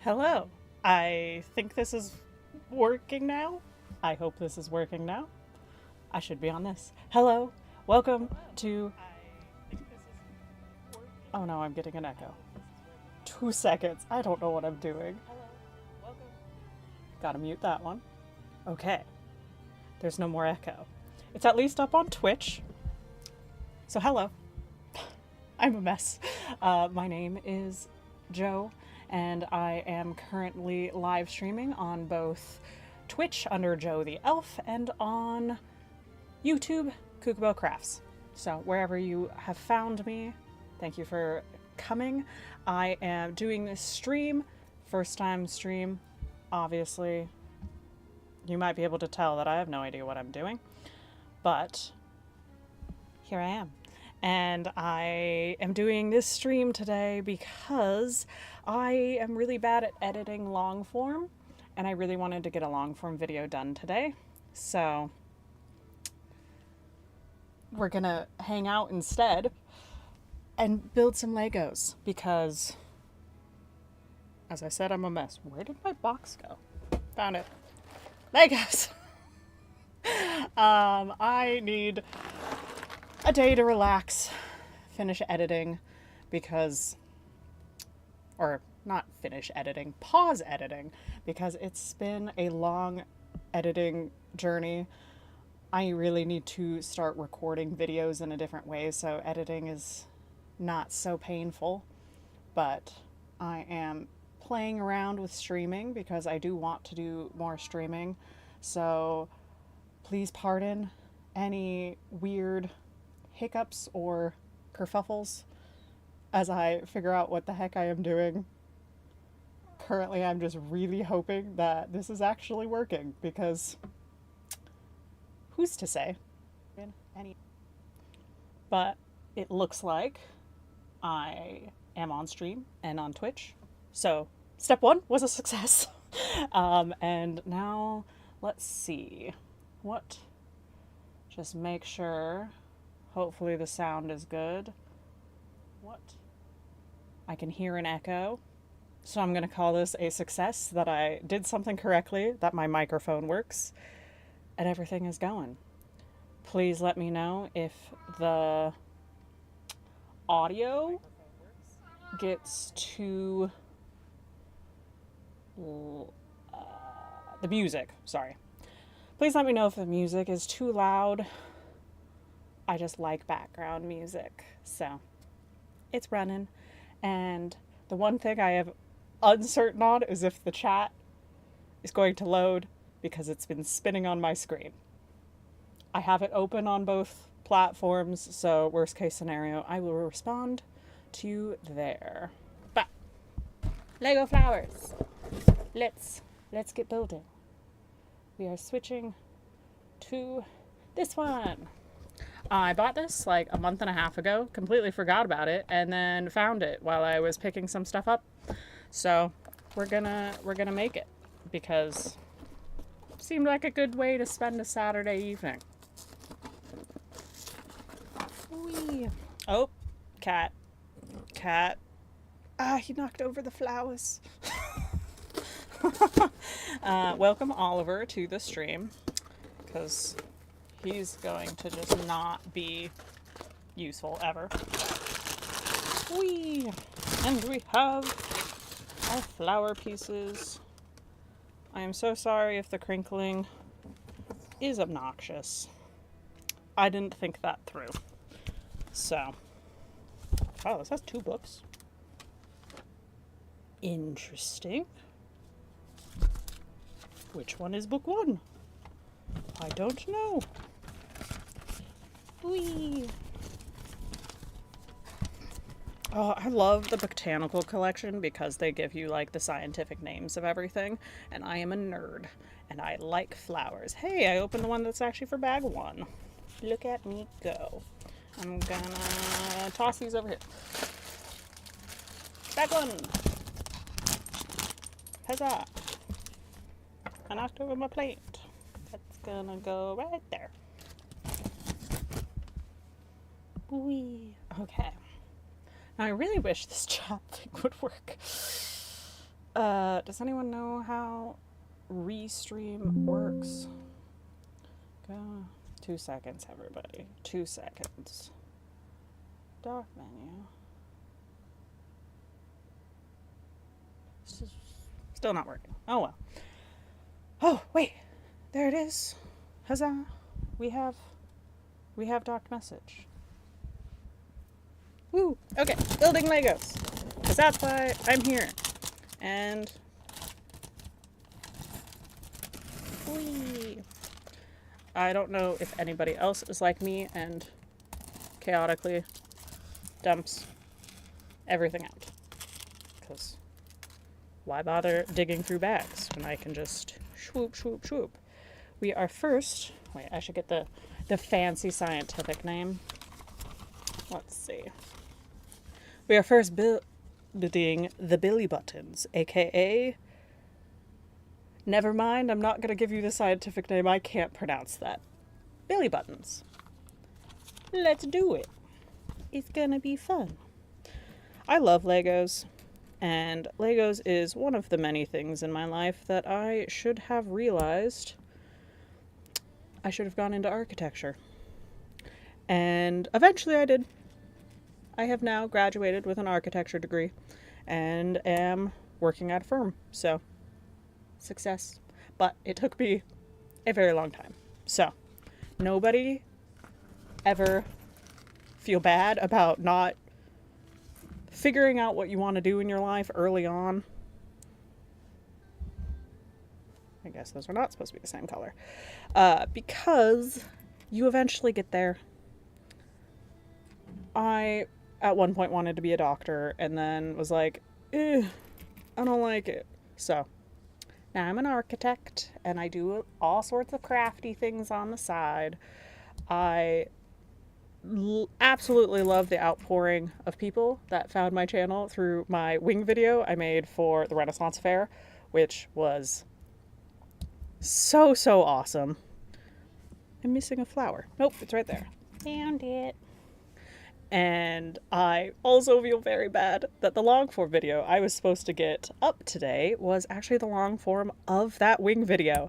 Hello. I think this is working now. I hope this is working now. I should be on this. Hello. Welcome to. Oh no, I'm getting an echo. 2 seconds. I don't know what I'm doing. Gotta mute that one. Okay. There's no more echo. It's at least up on Twitch. So, hello. I'm a mess. My name is Joe, and I am currently live streaming on both Twitch under Joe the Elf and on YouTube, Kookaburra Crafts. So, wherever you have found me, thank you for coming. I am doing this stream, first time stream, obviously. You might be able to tell that I have no idea what I'm doing, but here I am. And I am doing this stream today because I am really bad at editing long form, and I really wanted to get a long form video done today. So we're gonna hang out instead and build some Legos because, as I said, I'm a mess. Where did my box go? Found it. Legos! I need a day to relax, finish editing, because, or not finish editing, pause editing, because it's been a long editing journey. I really need to start recording videos in a different way, so editing is not so painful, but I am playing around with streaming because I do want to do more streaming, so please pardon any weird hiccups or kerfuffles as I figure out what the heck I am doing. Currently, I'm just really hoping that this is actually working because who's to say? But it looks like I am on stream and on Twitch. So, step one was a success. And now, let's see. What? Just make sure. Hopefully the sound is good. What? I can hear an echo. So I'm going to call this a success that I did something correctly, that my microphone works, and everything is going. Please let me know if the audio gets too... the music, sorry. Please let me know if the music is too loud. I just like background music, so it's running. And the one thing I have uncertain on is if the chat is going to load because it's been spinning on my screen. I have it open on both platforms, so worst case scenario, I will respond to there. But Lego flowers. Let's get building. We are switching to this one. I bought this like a month and a half ago, completely forgot about it, and then found it while I was picking some stuff up. So we're gonna make it because it seemed like a good way to spend a Saturday evening. Whee. Oh, cat. He knocked over the flowers. Welcome Oliver to the stream, because he's going to just not be useful ever. Whee! And we have our flower pieces. I am so sorry if the crinkling is obnoxious. I didn't think that through. So, wow, this has 2 books. Interesting. Which one is book 1? I don't know. Whee! Oh, I love the botanical collection because they give you like the scientific names of everything, and I am a nerd and I like flowers. Hey, I opened the one that's actually for bag 1. Look at me go. I'm gonna toss these over here. Bag 1. Huzzah! I knocked over my plate. That's gonna go right there. Whee! Okay. Now I really wish this chat thing would work. Does anyone know how Restream works? Go. 2 seconds, everybody. 2 seconds. Dock menu. Still not working. Oh well. Oh, wait. There it is. Huzzah. We have docked message. Woo! Okay, building Legos. Because that's why I'm here. And whee! I don't know if anybody else is like me and chaotically dumps everything out. Because why bother digging through bags when I can just swoop, swoop, swoop? We are first... Wait, I should get the fancy scientific name. Let's see. We are first building the Billy Buttons, aka... Never mind, I'm not going to give you the scientific name. I can't pronounce that. Billy Buttons. Let's do it. It's gonna be fun. I love Legos, and Legos is one of the many things in my life that I should have realized I should have gone into architecture. And eventually I did. I have now graduated with an architecture degree and am working at a firm, so success. But it took me a very long time. So, nobody ever feel bad about not figuring out what you want to do in your life early on. I guess those are not supposed to be the same color. Because you eventually get there. I, at one point, wanted to be a doctor and then was like, I don't like it. So, now I'm an architect and I do all sorts of crafty things on the side. I absolutely love the outpouring of people that found my channel through my wing video I made for the Renaissance Fair, which was so awesome. I'm missing a flower. Nope, it's right there. Found it. And I also feel very bad that the long form video I was supposed to get up today was actually the long form of that wing video.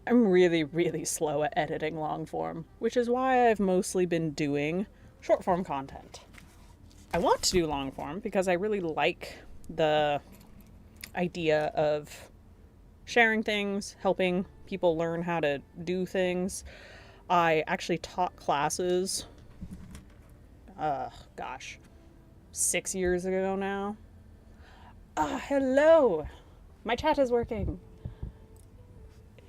I'm really slow at editing long form, which is why I've mostly been doing short form content. I want to do long form because I really like the idea of sharing things, helping people learn how to do things. I actually taught classes, 6 years ago now. Hello! My chat is working.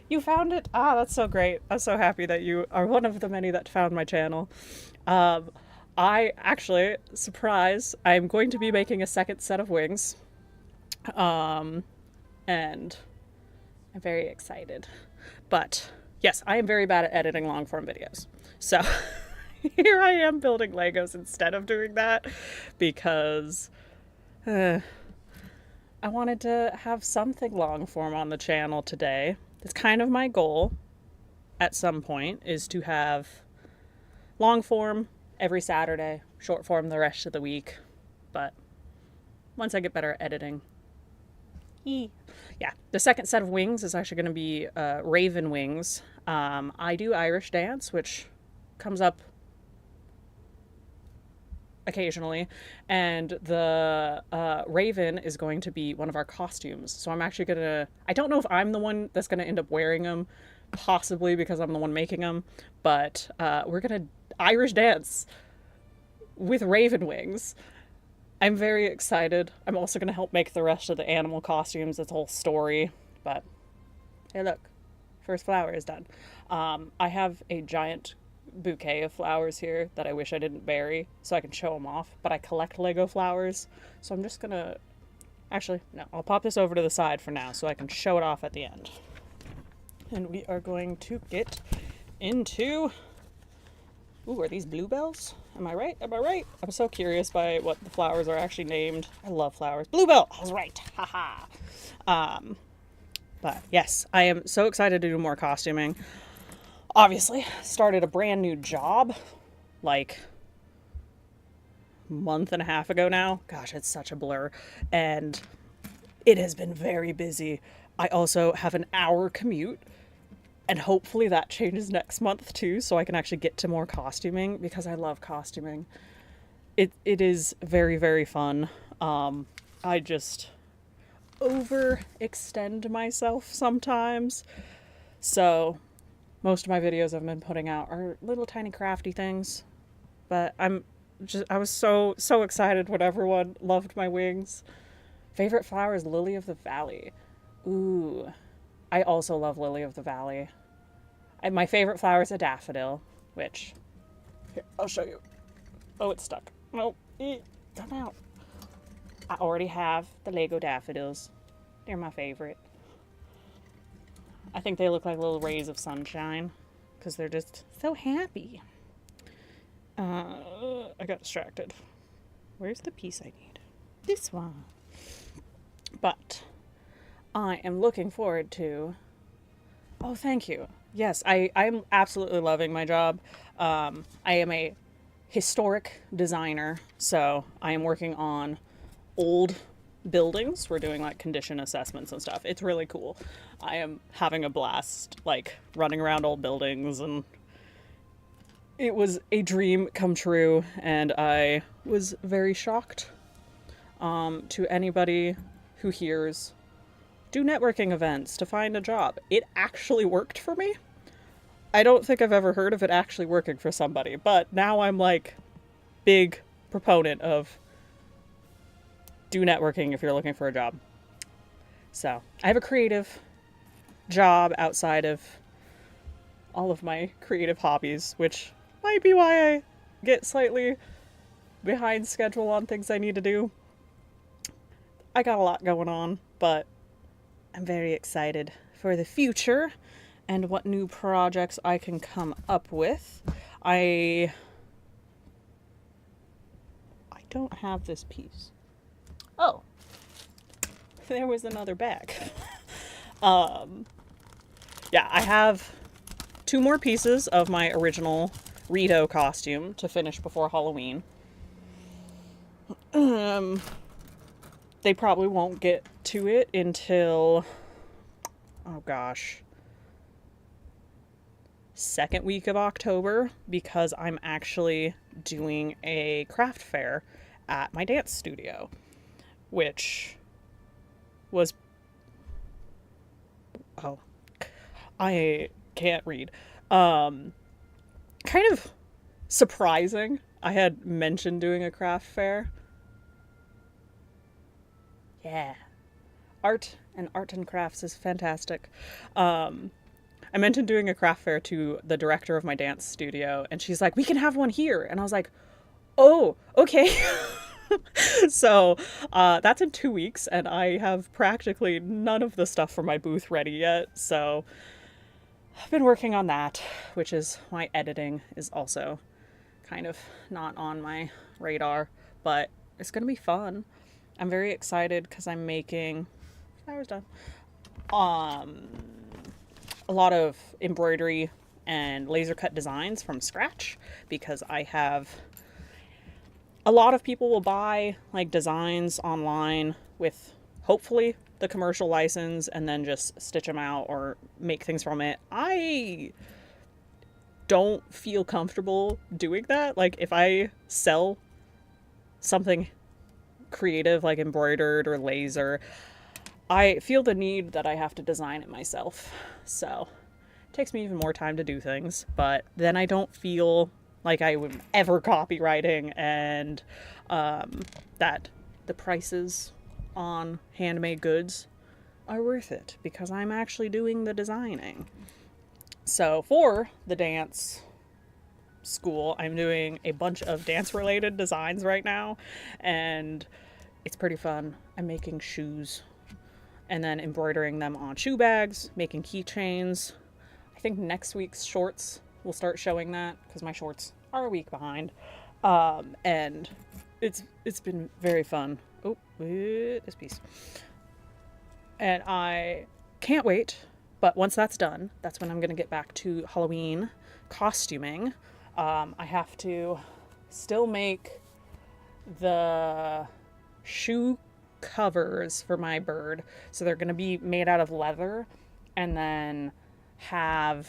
You found it? That's so great. I'm so happy that you are one of the many that found my channel. I actually, surprise, I'm going to be making a second set of wings. And I'm very excited. But yes, I am very bad at editing long form videos. So here I am building Legos instead of doing that because I wanted to have something long form on the channel today. It's kind of my goal at some point is to have long form every Saturday, short form the rest of the week. But once I get better at editing. Yeah, the second set of wings is actually going to be raven wings. I do Irish dance, which comes up occasionally, and the raven is going to be one of our costumes. So I'm actually gonna, I don't know if I'm the one that's gonna end up wearing them, possibly because I'm the one making them, but we're gonna Irish dance with raven wings. I'm very excited. I'm also gonna help make the rest of the animal costumes. It's a whole story, but hey, look, first flower is done. I have a giant bouquet of flowers here that I wish I didn't bury so I can show them off, but I collect Lego flowers, so I'm just gonna, actually, no, I'll pop this over to the side for now so I can show it off at the end. And we are going to get into, ooh, are these bluebells? Am I right? Am I right? I'm so curious by what the flowers are actually named. I love flowers. Bluebell! I was right. Haha. But yes, I am so excited to do more costuming. Obviously, started a brand new job, like, month and a half ago now. Gosh, it's such a blur. And it has been very busy. I also have an hour commute, and hopefully that changes next month too, so I can actually get to more costuming, because I love costuming. It is very, very fun. I just overextend myself sometimes. So most of my videos I've been putting out are little tiny crafty things. But I was so excited when everyone loved my wings. Favorite flower is Lily of the Valley. Ooh. I also love Lily of the Valley. My favorite flower is a daffodil, which, here, I'll show you. Oh, it's stuck. No, come out. I already have the Lego daffodils. They're my favorite. I think they look like little rays of sunshine, because they're just so happy. I got distracted. Where's the piece I need? This one. But I am looking forward to... Oh, thank you. Yes, I'm absolutely loving my job. I am a historic designer, so I am working on old buildings. We're doing like condition assessments and stuff. It's really cool. I am having a blast, like running around old buildings, and it was a dream come true, and I was very shocked. To anybody who hears, do networking events to find a job. It actually worked for me. I don't think I've ever heard of it actually working for somebody, but now I'm like big proponent of do networking if you're looking for a job. So I have a creative job outside of all of my creative hobbies, which might be why I get slightly behind schedule on things I need to do. I got a lot going on, but I'm very excited for the future and what new projects I can come up with. I don't have this piece. Oh, there was another bag. Yeah, I have 2 more pieces of my original Rito costume to finish before Halloween. They probably won't get to it until, oh gosh, second week of October, because I'm actually doing a craft fair at my dance studio, which was, oh, I can't read. Kind of surprising. I had mentioned doing a craft fair. Yeah. Art and crafts is fantastic. I mentioned doing a craft fair to the director of my dance studio, and she's like, we can have one here. And I was like, oh, okay. So that's in 2 weeks, and I have practically none of the stuff for my booth ready yet. So I've been working on that, which is why editing is also kind of not on my radar, but it's going to be fun. I'm very excited because I'm making, flowers done, a lot of embroidery and laser cut designs from scratch, because I have, a lot of people will buy like designs online with hopefully the commercial license and then just stitch them out or make things from it. I don't feel comfortable doing that. Like if I sell something creative like embroidered or laser, I feel the need that I have to design it myself. So it takes me even more time to do things, but then I don't feel like I would ever copywriting, and that the prices on handmade goods are worth it because I'm actually doing the designing. So for the dance school, I'm doing a bunch of dance related designs right now, and it's pretty fun. I'm making shoes and then embroidering them on shoe bags, making keychains. I think next week's shorts will start showing that, because my shorts are a week behind. And it's been very fun. Oh, this piece. And I can't wait, but once that's done, that's when I'm gonna get back to Halloween costuming. I have to still make the shoe covers for my bird. So they're going to be made out of leather and then have,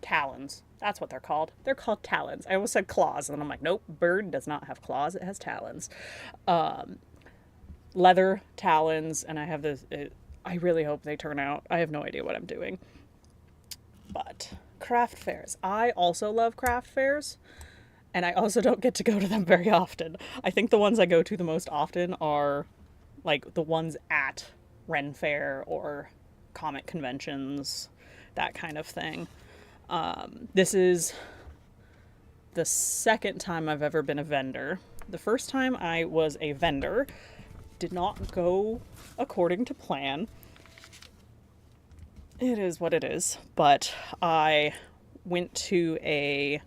talons. That's what they're called. They're called talons. I almost said claws, and I'm like, nope, bird does not have claws. It has talons. Leather talons, and I have this. I really hope they turn out. I have no idea what I'm doing. But craft fairs. I also love craft fairs, and I also don't get to go to them very often. I think the ones I go to the most often are like the ones at Ren Fair or comic conventions, that kind of thing. This is the second time I've ever been a vendor. The first time I was a vendor did not go according to plan. It is what it is, but I went to a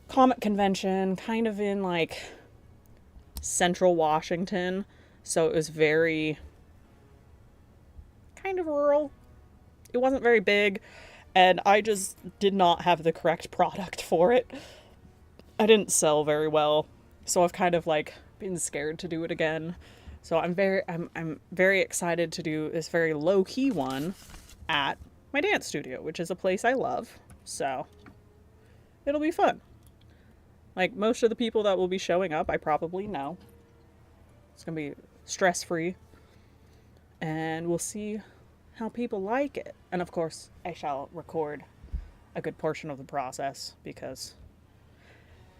comic convention kind of in like central Washington, so it was very kind of rural. It wasn't very big, and I just did not have the correct product for it. I didn't sell very well, so I've kind of like been scared to do it again. So I'm very excited to do this very low-key one at my dance studio, which is a place I love. So it'll be fun. Like, most of the people that will be showing up, I probably know. It's going to be stress-free. And we'll see how people like it. And of course, I shall record a good portion of the process, because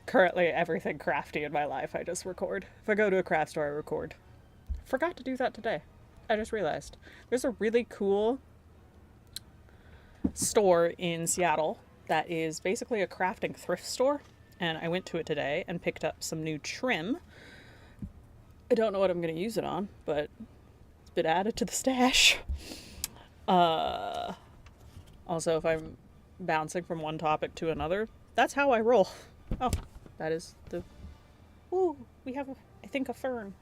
currently everything crafty in my life I just record. If I go to a craft store, I record. Forgot to do that today. I just realized. There's a really cool store in Seattle that is basically a crafting thrift store. And I went to it today and picked up some new trim. I don't know what I'm going to use it on, but it's been added to the stash. Also, if I'm bouncing from one topic to another, that's how I roll. Oh, that is the... Ooh, we have, I think, a fern.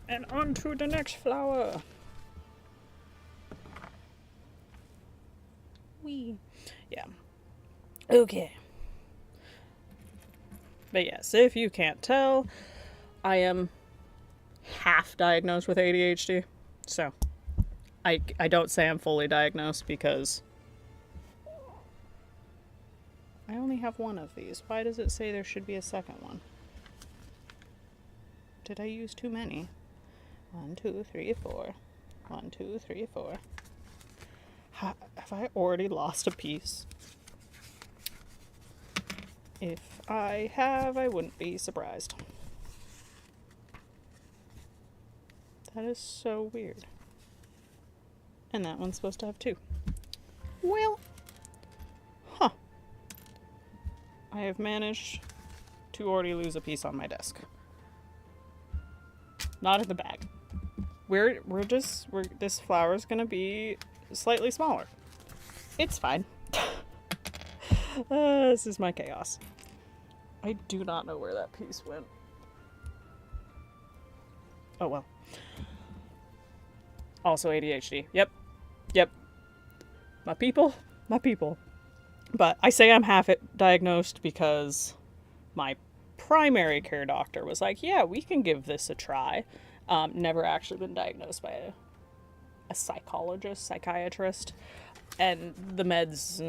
And on to the next flower. Wee. Yeah. Okay. But yes, if you can't tell, I am half diagnosed with ADHD. So, I don't say I'm fully diagnosed, because I only have one of these. Why does it say there should be a second one? Did I use too many? 1, 2, 3, 4. 1, 2, 3, 4. Have I already lost a piece? If I have, I wouldn't be surprised. That is so weird. And that one's supposed to have 2. Well, I have managed to already lose a piece on my desk. Not in the bag. This flower's gonna be slightly smaller. It's fine. This is my chaos. I do not know where that piece went. Oh well. Also ADHD. Yep. My people. But I say I'm half diagnosed because my primary care doctor was like, yeah, we can give this a try. Never actually been diagnosed by a psychiatrist. And the meds,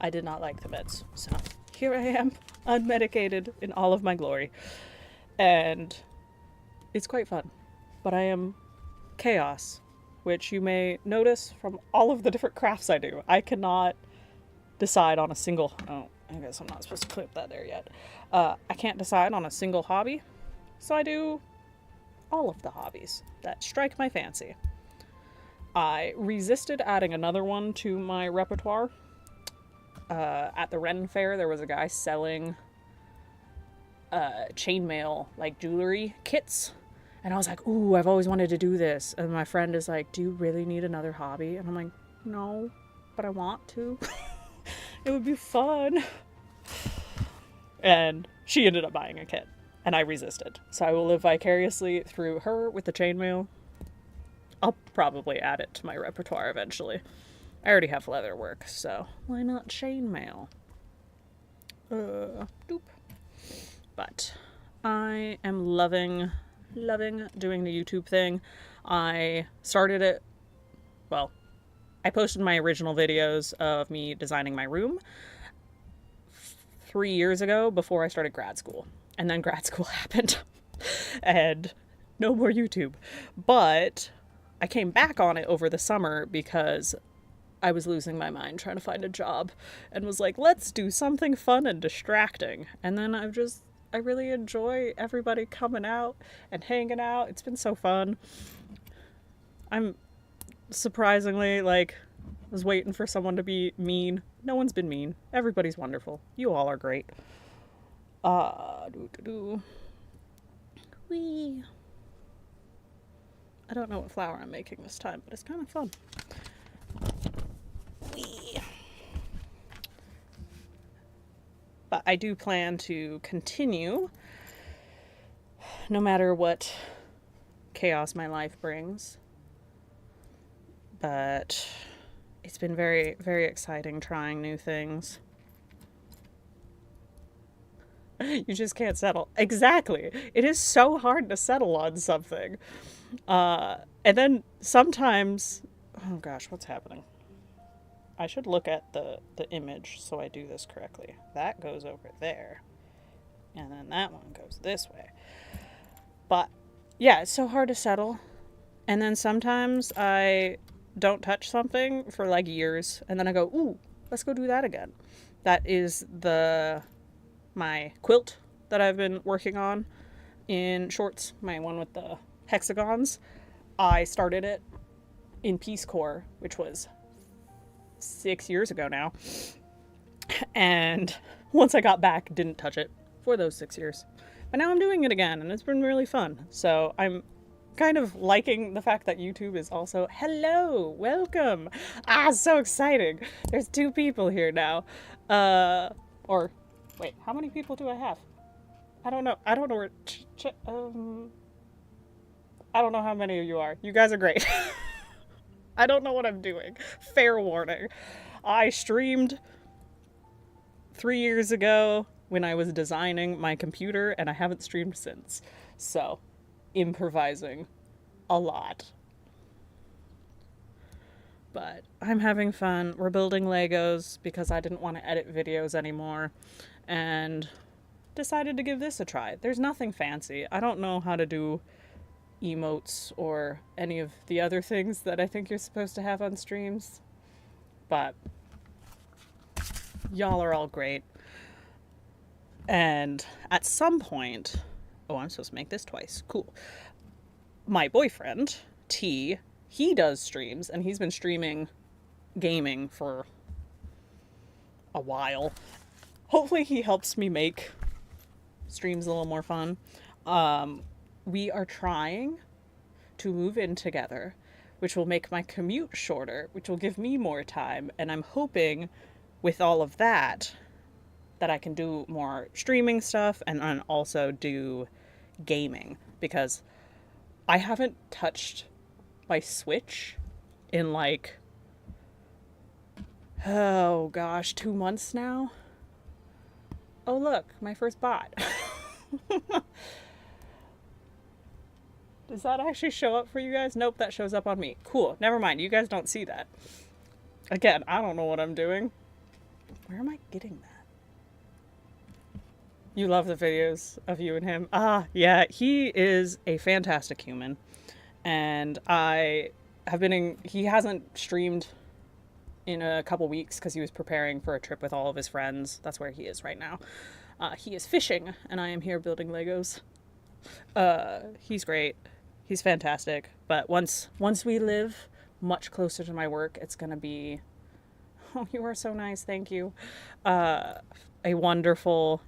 I did not like the meds. So here I am, unmedicated in all of my glory. And it's quite fun. But I am chaos, which you may notice from all of the different crafts I do. I cannot decide on a single... Oh, I guess I'm not supposed to clip that there yet. I can't decide on a single hobby. So I do all of the hobbies that strike my fancy. I resisted adding another one to my repertoire. At the Ren Fair, there was a guy selling chainmail, like, jewelry kits. And I was like, ooh, I've always wanted to do this. And my friend is like, do you really need another hobby? And I'm like, no, but I want to. It would be fun. And she ended up buying a kit. And I resisted. So I will live vicariously through her with the chainmail. I'll probably add it to my repertoire eventually. I already have leather work, so why not chainmail? Doop. But I am loving doing the YouTube thing. I started it, well, I posted my original videos of me designing my room 3 years ago before I started grad school. And then grad school happened and no more YouTube. But I came back on it over the summer because I was losing my mind trying to find a job and was like, let's do something fun and distracting. And then I really enjoy everybody coming out and hanging out. It's been so fun. I'm surprisingly, like, was waiting for someone to be mean. No one's been mean. Everybody's wonderful. You all are great. Wee. I don't know what flower I'm making this time, but it's kind of fun. Wee. But I do plan to continue, no matter what chaos my life brings. But it's been very, very exciting trying new things. You just can't settle. Exactly. It is so hard to settle on something. And then sometimes, oh gosh, what's happening? I should look at the image so I do this correctly. That goes over there. And then that one goes this way. But yeah, it's so hard to settle. And then sometimes I don't touch something for like years. And then I go, ooh, let's go do that again. That is my quilt that I've been working on in shorts. My one with the hexagons. I started it in Peace Corps, which was 6 years ago now. And once I got back, didn't touch it for those 6 years. But now I'm doing it again, and it's been really fun. So I'm kind of liking the fact that YouTube is also, hello, welcome. So exciting. There's 2 people here now. Or, wait, how many people do I have? I don't know. I don't know where, I don't know how many of you are. You guys are great. I don't know what I'm doing. Fair warning. I streamed 3 years ago when I was designing my computer, and I haven't streamed since. So, improvising a lot. But I'm having fun. We're building Legos because I didn't want to edit videos anymore, and decided to give this a try. There's nothing fancy. I don't know how to do emotes or any of the other things that I think you're supposed to have on streams, but y'all are all great. And at some point, oh, I'm supposed to make this twice. Cool. My boyfriend, T, he does streams, and he's been streaming gaming for a while. Hopefully he helps me make streams a little more fun. We are trying to move in together, which will make my commute shorter, which will give me more time. And I'm hoping with all of that I can do more streaming stuff and then also do gaming, because I haven't touched my Switch in like, oh gosh, 2 months now. Oh look, my first bot. Does that actually show up for you guys? Nope, that shows up on me. Cool, never mind, you guys don't see that. Again, I don't know what I'm doing. Where am I getting that? You love the videos of you and him. Yeah, he is a fantastic human. And he hasn't streamed in a couple weeks because he was preparing for a trip with all of his friends. That's where he is right now. He is fishing, and I am here building Legos. He's great. He's fantastic. But once we live much closer to my work, it's gonna be, oh, you are so nice, thank you. A wonderful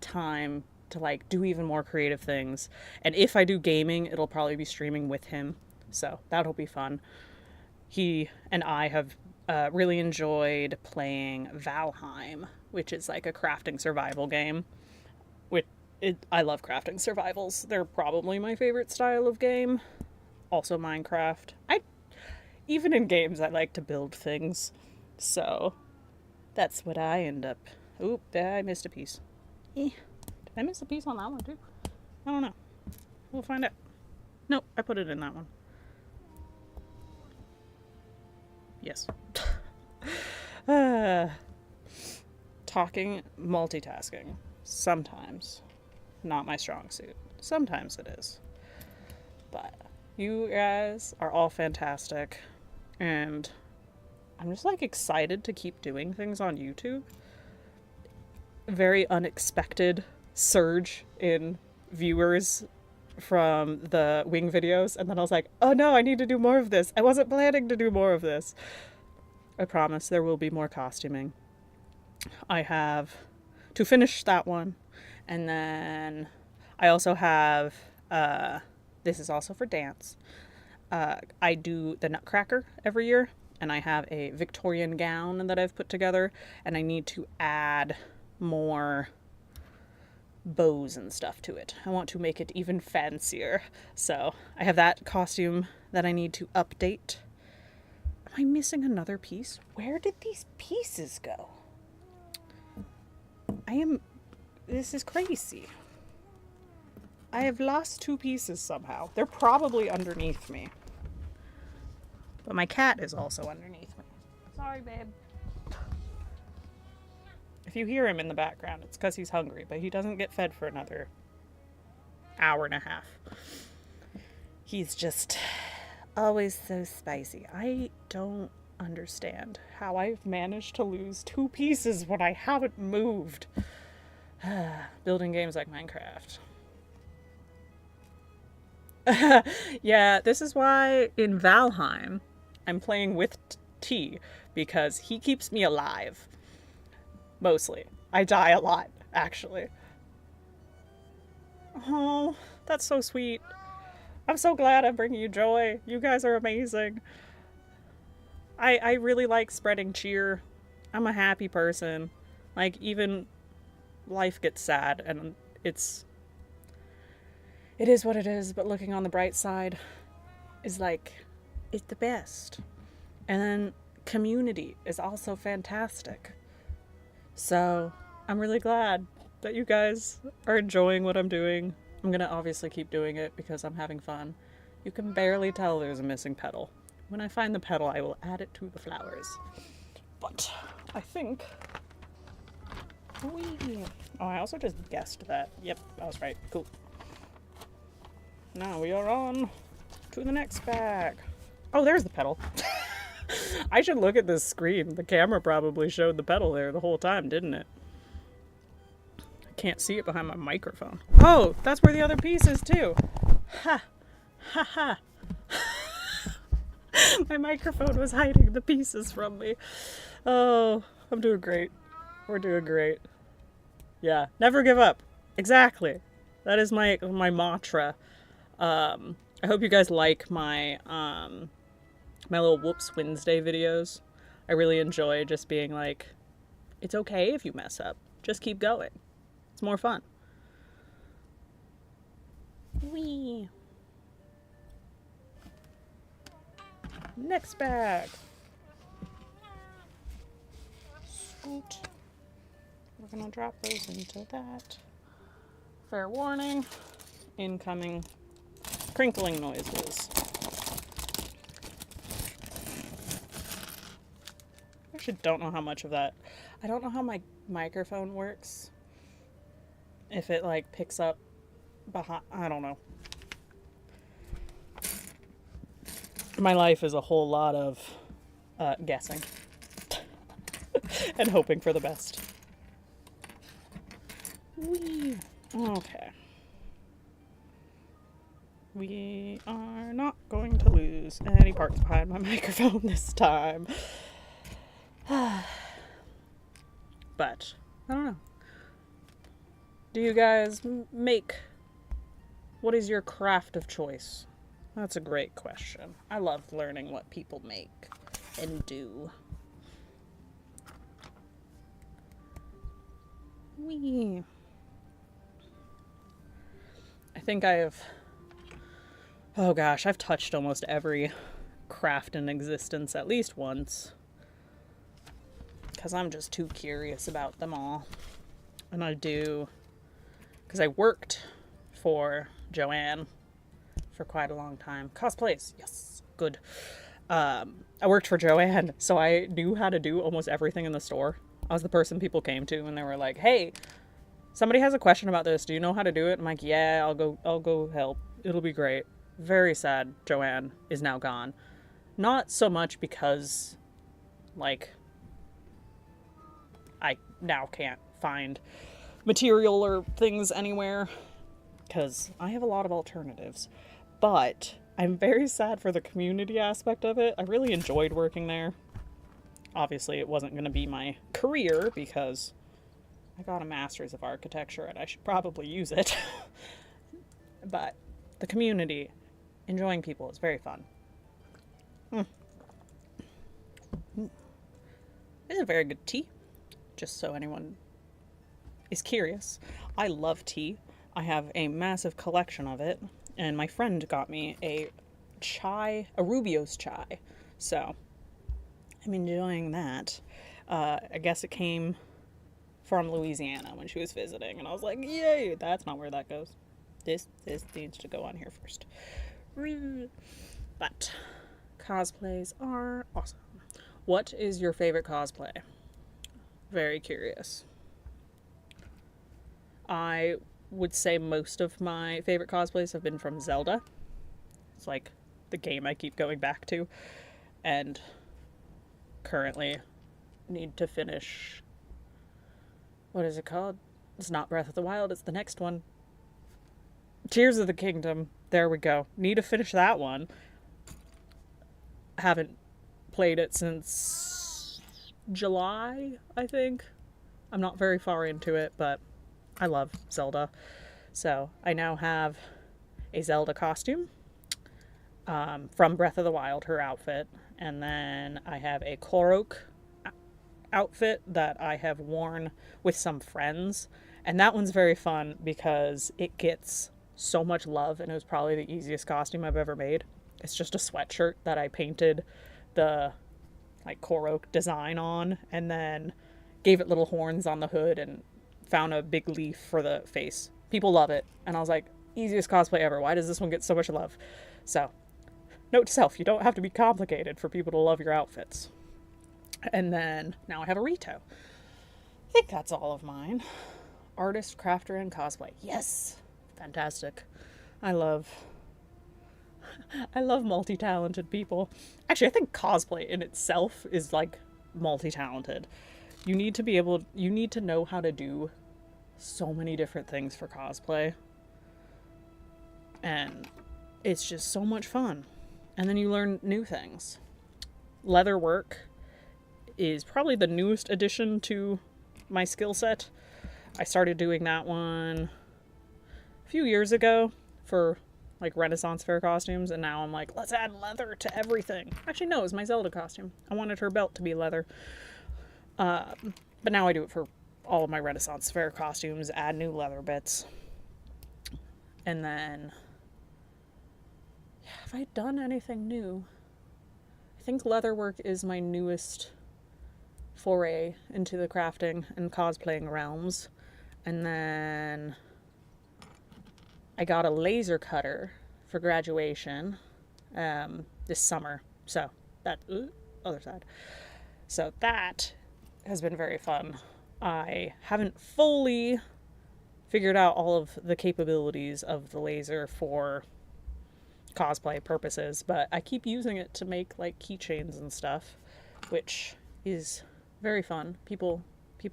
time to like do even more creative things. And if I do gaming, it'll probably be streaming with him. So that'll be fun. He and I have really enjoyed playing Valheim, which is like a crafting survival game. I love crafting survivals. They're probably my favorite style of game. Also Minecraft. Even in games, I like to build things. So that's what I end up. Oop, I missed a piece. Did I miss a piece on that one too? I don't know. We'll find out. Nope, I put it in that one. Yes. Talking, multitasking. Sometimes. Not my strong suit. Sometimes it is. But you guys are all fantastic. And I'm just like excited to keep doing things on YouTube. Very unexpected surge in viewers from the wing videos, and then I was like, oh no, I need to do more of this. I wasn't planning to do more of this. I promise there will be more costuming. I have to finish that one, and then I also have this is also for dance. I do the Nutcracker every year, and I have a Victorian gown that I've put together, and I need to add more bows and stuff to it. I want to make it even fancier. So I have that costume that I need to update. Am I missing another piece? Where did these pieces go? This is crazy. I have lost 2 pieces somehow. They're probably underneath me. But my cat is also underneath me. Sorry, babe. If you hear him in the background, it's because he's hungry, but he doesn't get fed for another hour and a half. He's just always so spicy. I don't understand how I've managed to lose 2 pieces when I haven't moved. Building games like Minecraft. Yeah, this is why in Valheim I'm playing with T, because he keeps me alive. Mostly. I die a lot, actually. Oh, that's so sweet. I'm so glad I'm bringing you joy. You guys are amazing. I really like spreading cheer. I'm a happy person. Like, even life gets sad, and it is what it is, but looking on the bright side is like, it's the best. And then community is also fantastic. So I'm really glad that you guys are enjoying what I'm doing. I'm gonna obviously keep doing it because I'm having fun. You can barely tell there's a missing petal. When I find the petal, I will add it to the flowers. But I think... Whee! Oh, I also just guessed that. Yep, I was right. Cool. Now we are on to the next bag. Oh, there's the petal. I should look at this screen. The camera probably showed the petal there the whole time, didn't it? I can't see it behind my microphone. Oh, that's where the other piece is too. Ha! Ha ha! My microphone was hiding the pieces from me. Oh, I'm doing great. We're doing great. Yeah, never give up. Exactly. That is my mantra. I hope you guys like my my little Whoops Wednesday videos. I really enjoy just being like, it's okay if you mess up. Just keep going. It's more fun. Whee! Next bag. Scoot. We're gonna drop those into that. Fair warning. Incoming crinkling noises. I actually don't know how much of that. I don't know how my microphone works. If it like picks up behind, I don't know. My life is a whole lot of guessing and hoping for the best. Whee! Okay. We are not going to lose any parts behind my microphone this time. But, I don't know. Do you guys make... What is your craft of choice? That's a great question. I love learning what people make and do. Whee! I think I have... Oh gosh, I've touched almost every craft in existence at least once. Because I'm just too curious about them all. And I do... Because I worked for Joanne for quite a long time. Cosplays, yes, good. I worked for Joanne, so I knew how to do almost everything in the store. I was the person people came to and they were like, hey, somebody has a question about this. Do you know how to do it? I'm like, yeah, I'll go help. It'll be great. Very sad Joanne is now gone. Not so much because, like, I now can't find material or things anywhere, because I have a lot of alternatives. But I'm very sad for the community aspect of it. I really enjoyed working there. Obviously, it wasn't going to be my career because I got a master's of architecture and I should probably use it. But the community, enjoying people, is very fun. This is a very good tea, just so anyone is curious. I love tea. I have a massive collection of it, and my friend got me a Rubio's chai, so I'm enjoying that. I guess it came from Louisiana when she was visiting, and I was like, yay, that's not where that goes. This needs to go on here first. But cosplays are awesome. What is your favorite cosplay? Very curious. I would say most of my favorite cosplays have been from Zelda. It's like the game I keep going back to. And currently need to finish... What is it called? It's not Breath of the Wild, it's the next one. Tears of the Kingdom. There we go. Need to finish that one. Haven't played it since July, I think. I'm not very far into it, but I love Zelda. So I now have a Zelda costume from Breath of the Wild, her outfit. And then I have a Korok outfit that I have worn with some friends. And that one's very fun because it gets so much love, and it was probably the easiest costume I've ever made. It's just a sweatshirt that I painted the like Korok design on, and then gave it little horns on the hood and found a big leaf for the face. People love it, and I was like, easiest cosplay ever. Why does this one get so much love? So, note to self, you don't have to be complicated for people to love your outfits. And then now I have a Rito. I think that's all of mine. Artist, crafter, and cosplay. Yes, fantastic. I love multi-talented people. Actually, I think cosplay in itself is like multi-talented. You need to know how to do so many different things for cosplay. And it's just so much fun. And then you learn new things. Leather work is probably the newest addition to my skill set. I started doing that one a few years ago for like Renaissance fair costumes, and now I'm like, let's add leather to everything. Actually, no, it was my Zelda costume. I wanted her belt to be leather. But now I do it for all of my Renaissance fair costumes, add new leather bits. And then, have I done anything new? I think leatherwork is my newest foray into the crafting and cosplaying realms. And then I got a laser cutter for graduation this summer. So that other side. So that has been very fun. I haven't fully figured out all of the capabilities of the laser for cosplay purposes, but I keep using it to make like keychains and stuff, which is very fun. People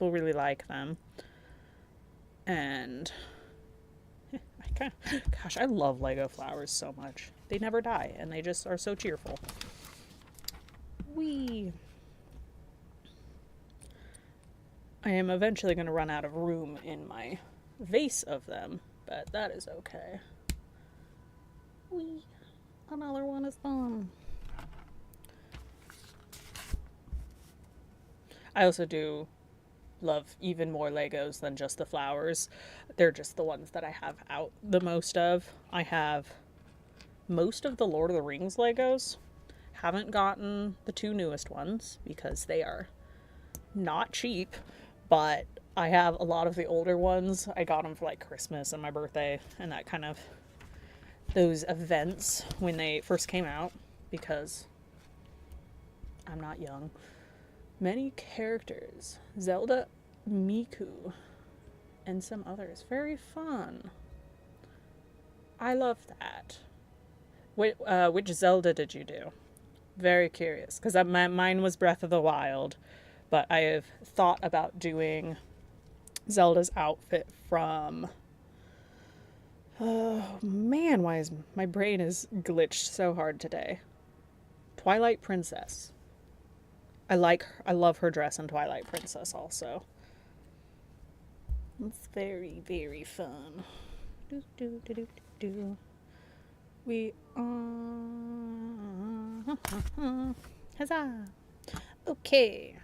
really like them. And gosh, I love Lego flowers so much. They never die, and they just are so cheerful. Whee! I am eventually going to run out of room in my vase of them, but that is okay. Whee! Another one is done. I also do love even more Legos than just the flowers. They're just the ones that I have out the most of. I have most of the Lord of the Rings Legos. Haven't gotten the 2 newest ones because they are not cheap, but I have a lot of the older ones. I got them for like Christmas and my birthday and that kind of those events when they first came out because I'm not young. Many characters. Zelda, Miku, and some others. Very fun. I love that. Which Zelda did you do? Very curious, because mine was Breath of the Wild, but I have thought about doing Zelda's outfit from... Oh man, why is my brain is glitched so hard today? Twilight Princess. I love her dress in Twilight Princess also. It's very, very fun. Do, do, do, do, do, do. We huzzah. Okay.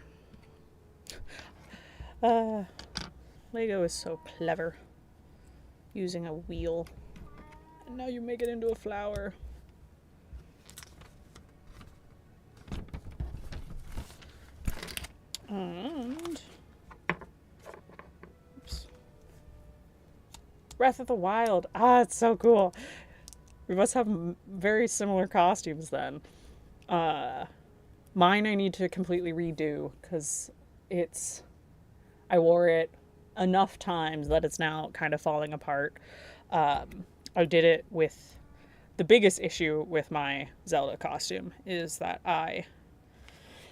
Lego is so clever. Using a wheel. And now you make it into a flower. And oops. Breath of the Wild. Ah, it's so cool. We must have very similar costumes then. Mine I need to completely redo because I wore it enough times that it's now kind of falling apart. I did it with the biggest issue with my Zelda costume is that I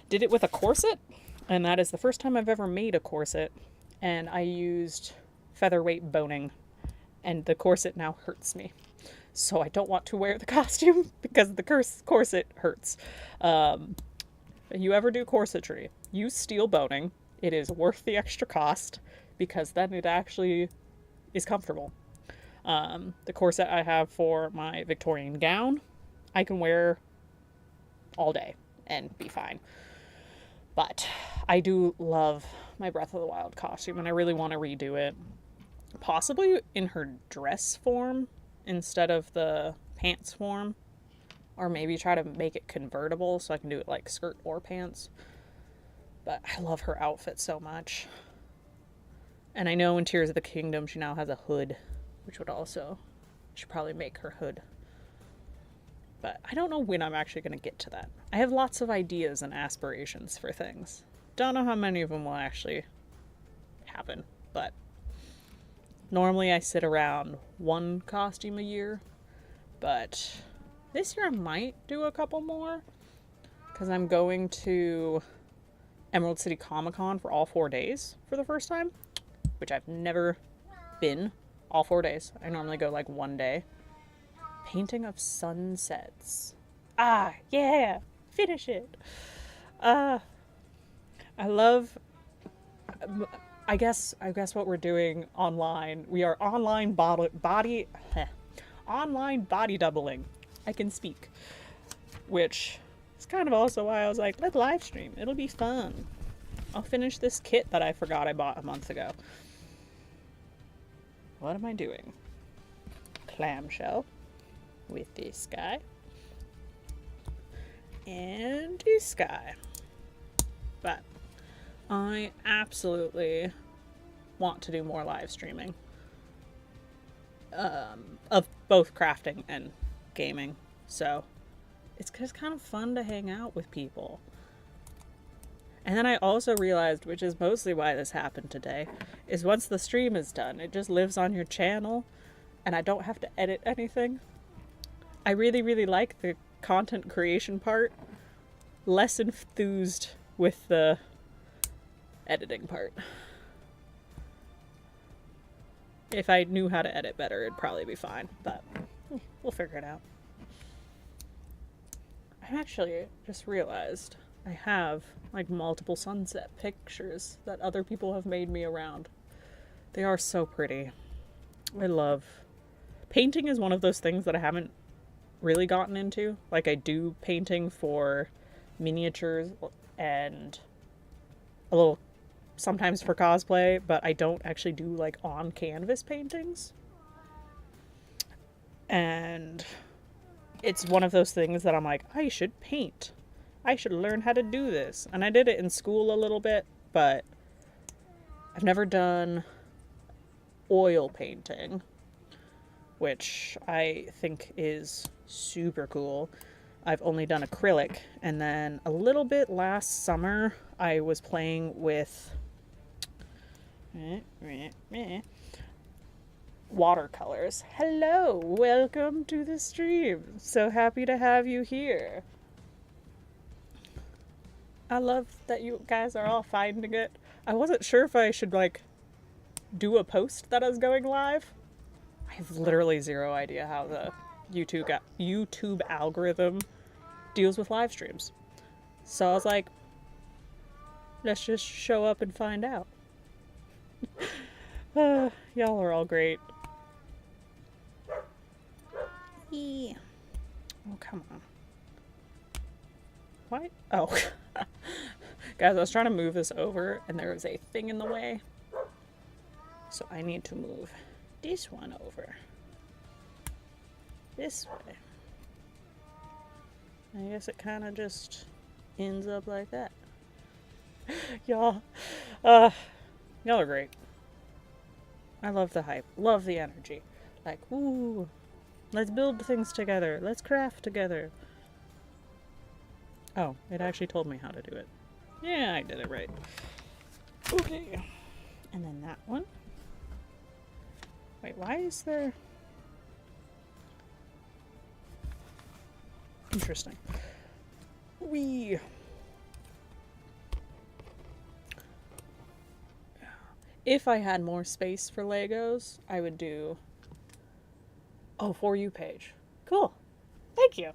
did it with a corset, and that is the first time I've ever made a corset, and I used featherweight boning, and the corset now hurts me. So I don't want to wear the costume because the corset hurts. If you ever do corsetry, use steel boning. It is worth the extra cost because then it actually is comfortable. The corset I have for my Victorian gown, I can wear all day and be fine. But I do love my Breath of the Wild costume and I really want to redo it. Possibly in her dress form instead of the pants form. Or maybe try to make it convertible so I can do it like skirt or pants. But I love her outfit so much. And I know in Tears of the Kingdom she now has a hood, which would also, should probably make her hood. But I don't know when I'm actually going to get to that. I have lots of ideas and aspirations for things. Don't know how many of them will actually happen, but normally I sit around one costume a year, but this year I might do a couple more because I'm going to Emerald City Comic Con for all 4 days for the first time, which I've never been all 4 days. I normally go like 1 day. Painting of sunsets. Ah, yeah, finish it. I love, I guess what we're doing online, we are online online body doubling. I can speak, which is kind of also why I was like, let's live stream. It'll be fun. I'll finish this kit that I forgot I bought a month ago. What am I doing? Clamshell with this guy and this guy. But I absolutely want to do more live streaming of both crafting and gaming, so it's just kind of fun to hang out with people. And then I also realized, which is mostly why this happened today, is once the stream is done, it just lives on your channel and I don't have to edit anything. I really, really like the content creation part. Less enthused with the editing part. If I knew how to edit better, it'd probably be fine, but we'll figure it out. I actually just realized I have like multiple sunset pictures that other people have made me around. They are so pretty. I love painting is one of those things that I haven't really gotten into. Like I do painting for miniatures and a little sometimes for cosplay, but I don't actually do like on canvas paintings. And it's one of those things that I'm like, I should paint. I should learn how to do this. And I did it in school a little bit, but I've never done oil painting, which I think is super cool. I've only done acrylic, and then a little bit last summer I was playing with watercolors. Hello, welcome to the stream. So happy to have you here. I love that you guys are all finding it. I wasn't sure if I should like do a post that I was going live. I have literally zero idea how the YouTube algorithm deals with live streams. So I was like, let's just show up and find out. Y'all are all great. Yeah. Oh, come on. What? Oh. Guys, I was trying to move this over and there was a thing in the way. So I need to move this one over. This way. I guess it kind of just ends up like that. Y'all, y'all are great. I love the hype. Love the energy. Like, ooh, let's build things together. Let's craft together. Oh, it actually told me how to do it. Yeah, I did it right. Okay. And then that one. Wait, why is there... Interesting. If I had more space for Legos, I would do... Oh, For You page. Cool. Thank you.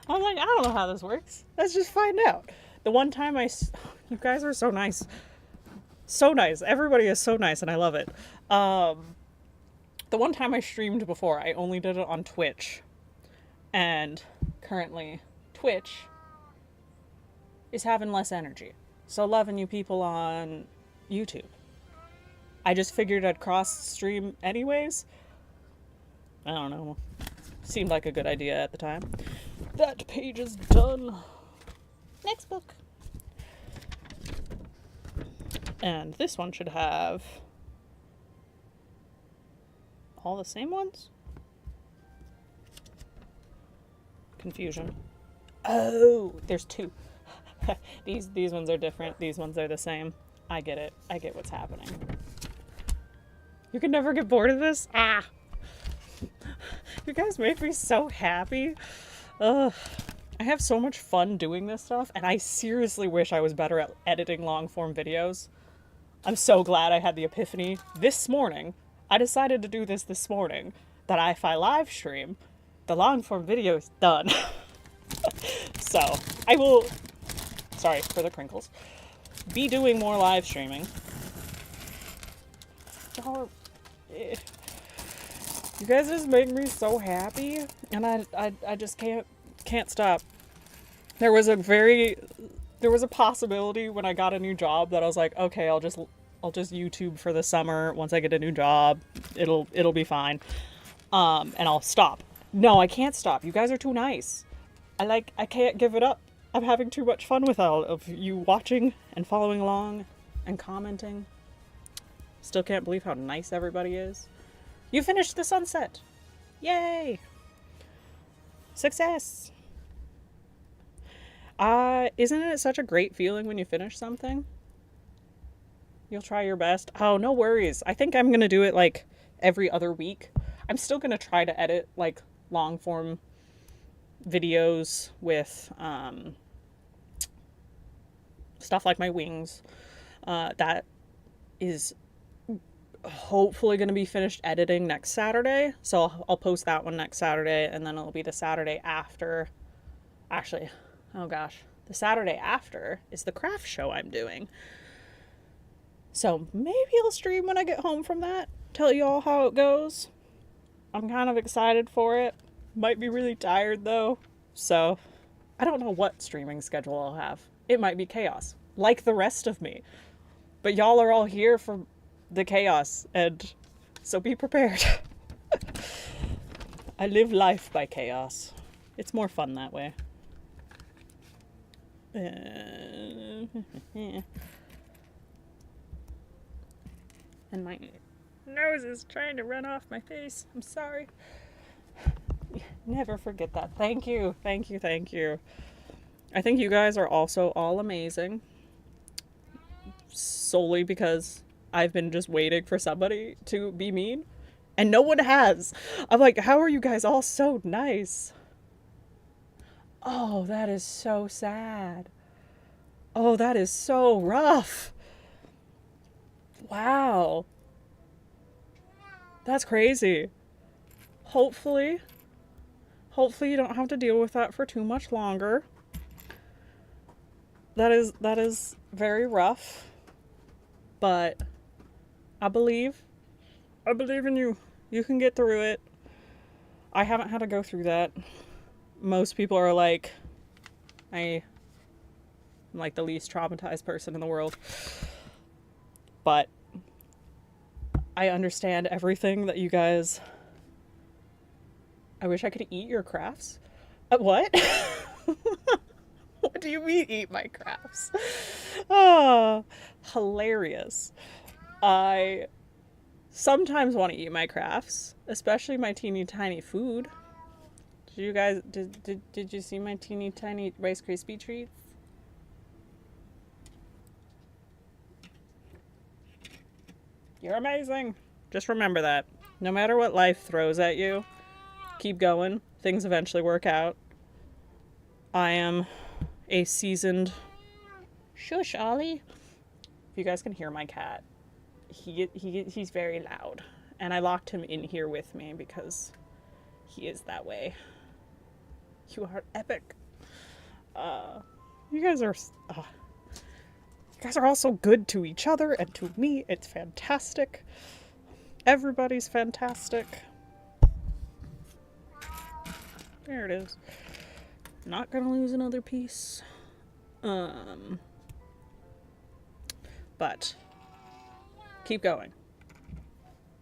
I was like, I don't know how this works. Let's just find out. The one time you guys are so nice. So nice. Everybody is so nice and I love it. The one time I streamed before, I only did it on Twitch. And currently, Twitch is having less energy. So loving you people on YouTube. I just figured I'd cross stream anyways. I don't know. Seemed like a good idea at the time. That page is done. Next book. And this one should have all the same ones? Confusion. Oh, there's two. These ones are different. These ones are the same. I get it. I get what's happening. You can never get bored of this? Ah! You guys make me so happy. Ugh. I have so much fun doing this stuff, and I seriously wish I was better at editing long-form videos. I'm so glad I had the epiphany this morning. I decided to do this morning, that if I live stream, the long-form video is done. So, I will, sorry for the crinkles, be doing more live streaming. Y'all are, you guys just make me so happy, and I just can't stop. There was a possibility when I got a new job that I was like, okay, I'll just YouTube for the summer. Once I get a new job, it'll be fine. And I'll stop. No, I can't stop. You guys are too nice. I can't give it up. I'm having too much fun with all of you watching and following along and commenting. Still can't believe how nice everybody is. You finished the sunset. Yay! Success! Isn't it such a great feeling when you finish something? You'll try your best. Oh, no worries. I think I'm gonna do it like every other week. I'm still gonna try to edit like long form videos with stuff like my wings. That is hopefully going to be finished editing next Saturday. So I'll post that one next Saturday, and then it'll be the Saturday after. Actually, oh gosh, the Saturday after is the craft show I'm doing. So maybe I'll stream when I get home from that. Tell you all how it goes. I'm kind of excited for it. Might be really tired though. So I don't know what streaming schedule I'll have. It might be chaos, like the rest of me. But y'all are all here for the chaos, and so be prepared. I live life by chaos. It's more fun that way. And my nose is trying to run off my face. I'm sorry. Never forget that. Thank you. Thank you. Thank you. I think you guys are also all amazing. Solely because I've been just waiting for somebody to be mean. And no one has. I'm like, how are you guys all so nice? Oh, that is so sad. Oh, that is so rough. Wow. That's crazy. Hopefully you don't have to deal with that for too much longer. That is very rough. But I believe in you. You can get through it. I haven't had to go through that. Most people are like, I'm like the least traumatized person in the world. But I understand everything that you guys... I wish I could eat your crafts. What? What do you mean eat my crafts? Oh, hilarious. I sometimes want to eat my crafts, especially my teeny tiny food. Did you guys did you see my teeny tiny Rice Krispie treats? You're amazing. Just remember that. No matter what life throws at you, keep going. Things eventually work out. I am a seasoned... Shush, Ollie. If you guys can hear my cat, he's very loud. And I locked him in here with me because he is that way. You are epic. You guys are all so good to each other and to me. It's fantastic. Everybody's fantastic. There it is. Not gonna lose another piece. But keep going.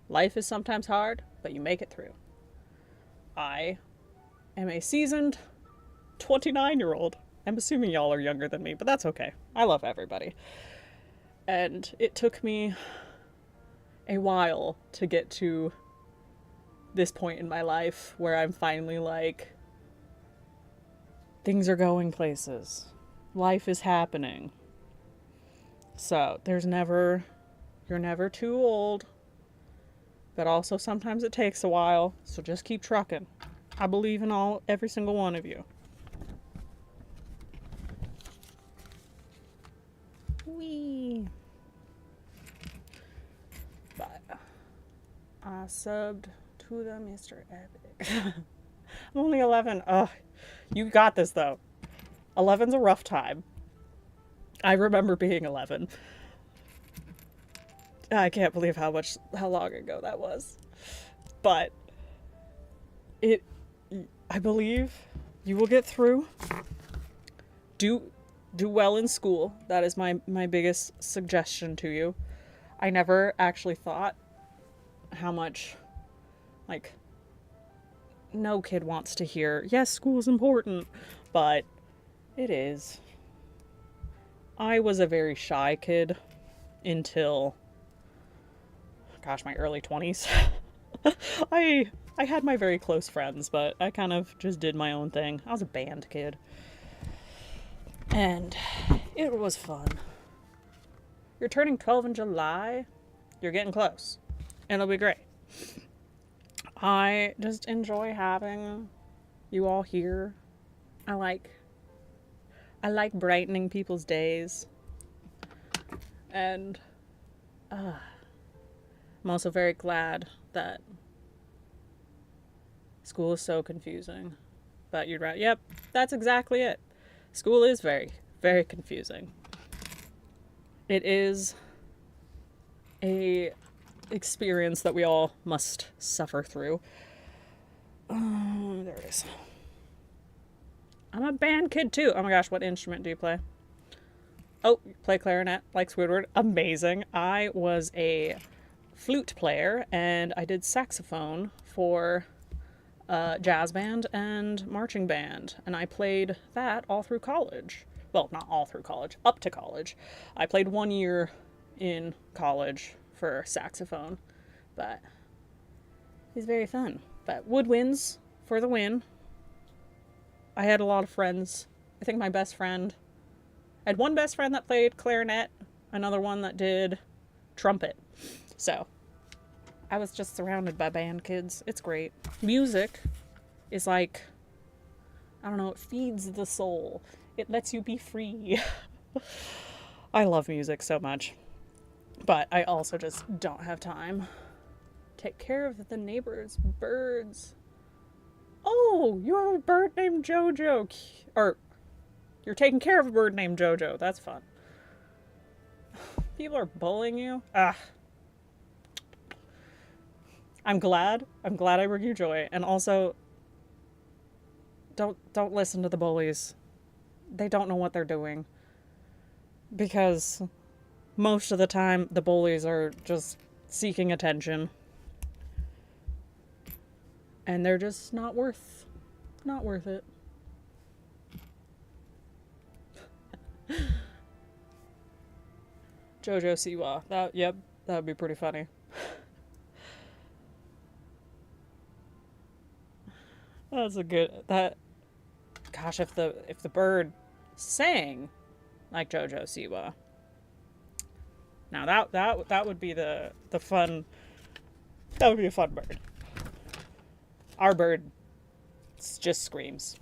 Life is sometimes hard, but you make it through. I am a seasoned 29-year-old. I'm assuming y'all are younger than me, but that's okay. I love everybody. And it took me a while to get to this point in my life where I'm finally like, things are going places. Life is happening. So you're never too old, but also sometimes it takes a while. So just keep trucking. I believe in every single one of you. Wee. But I subbed to the Mr. Epic. I'm only 11. Ugh. You got this though. 11's a rough time. I remember being 11. I can't believe how long ago that was. But I believe you will get through. Do well in school. That is my biggest suggestion to you. I never actually thought how much, like, no kid wants to hear, yes, school is important, but it is. I was a very shy kid until, gosh, my early 20s. I had my very close friends, but I kind of just did my own thing. I was a band kid. And it was fun. You're turning 12 in July. You're getting close. It'll be great. I just enjoy having you all here. I like brightening people's days. And I'm also very glad that school is so confusing. But you're right. Yep, that's exactly it. School is very, very confusing. It is a experience that we all must suffer through. There it is. I'm a band kid too. Oh my gosh, what instrument do you play? Oh, you play clarinet like Squidward. Amazing. I was a flute player and I did saxophone for jazz band and marching band, and I played that all through college. Well, not all through college, up to college. I played 1 year in college for saxophone, but it's very fun. But woodwinds for the win. I had a lot of friends. I think my best friend, I had one best friend that played clarinet, another one that did trumpet. So I was just surrounded by band kids. It's great. Music is like, I don't know, it feeds the soul. It lets you be free. I love music so much. But I also just don't have time. Take care of the neighbors' birds. Oh, you have a bird named Jojo. Or, you're taking care of a bird named Jojo. That's fun. People are bullying you. Ah. I'm glad I bring you joy. And also, don't listen to the bullies. They don't know what they're doing. Because most of the time, the bullies are just seeking attention. And they're just not worth it. Jojo Siwa. That would be pretty funny. That's a good, gosh, if the bird sang like Jojo Siwa. Now that would be the fun, that would be a fun bird. Our bird just screams.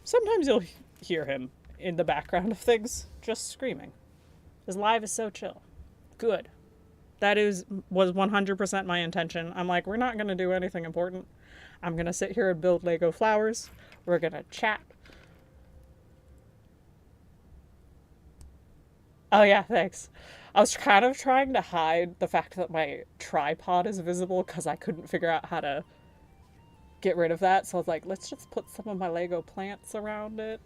Sometimes you'll hear him in the background of things, just screaming. His live is so chill. Good. That was 100% my intention. I'm like, we're not going to do anything important. I'm going to sit here and build Lego flowers. We're going to chat. Oh yeah, thanks. I was kind of trying to hide the fact that my tripod is visible because I couldn't figure out how to get rid of that. So I was like, let's just put some of my Lego plants around it.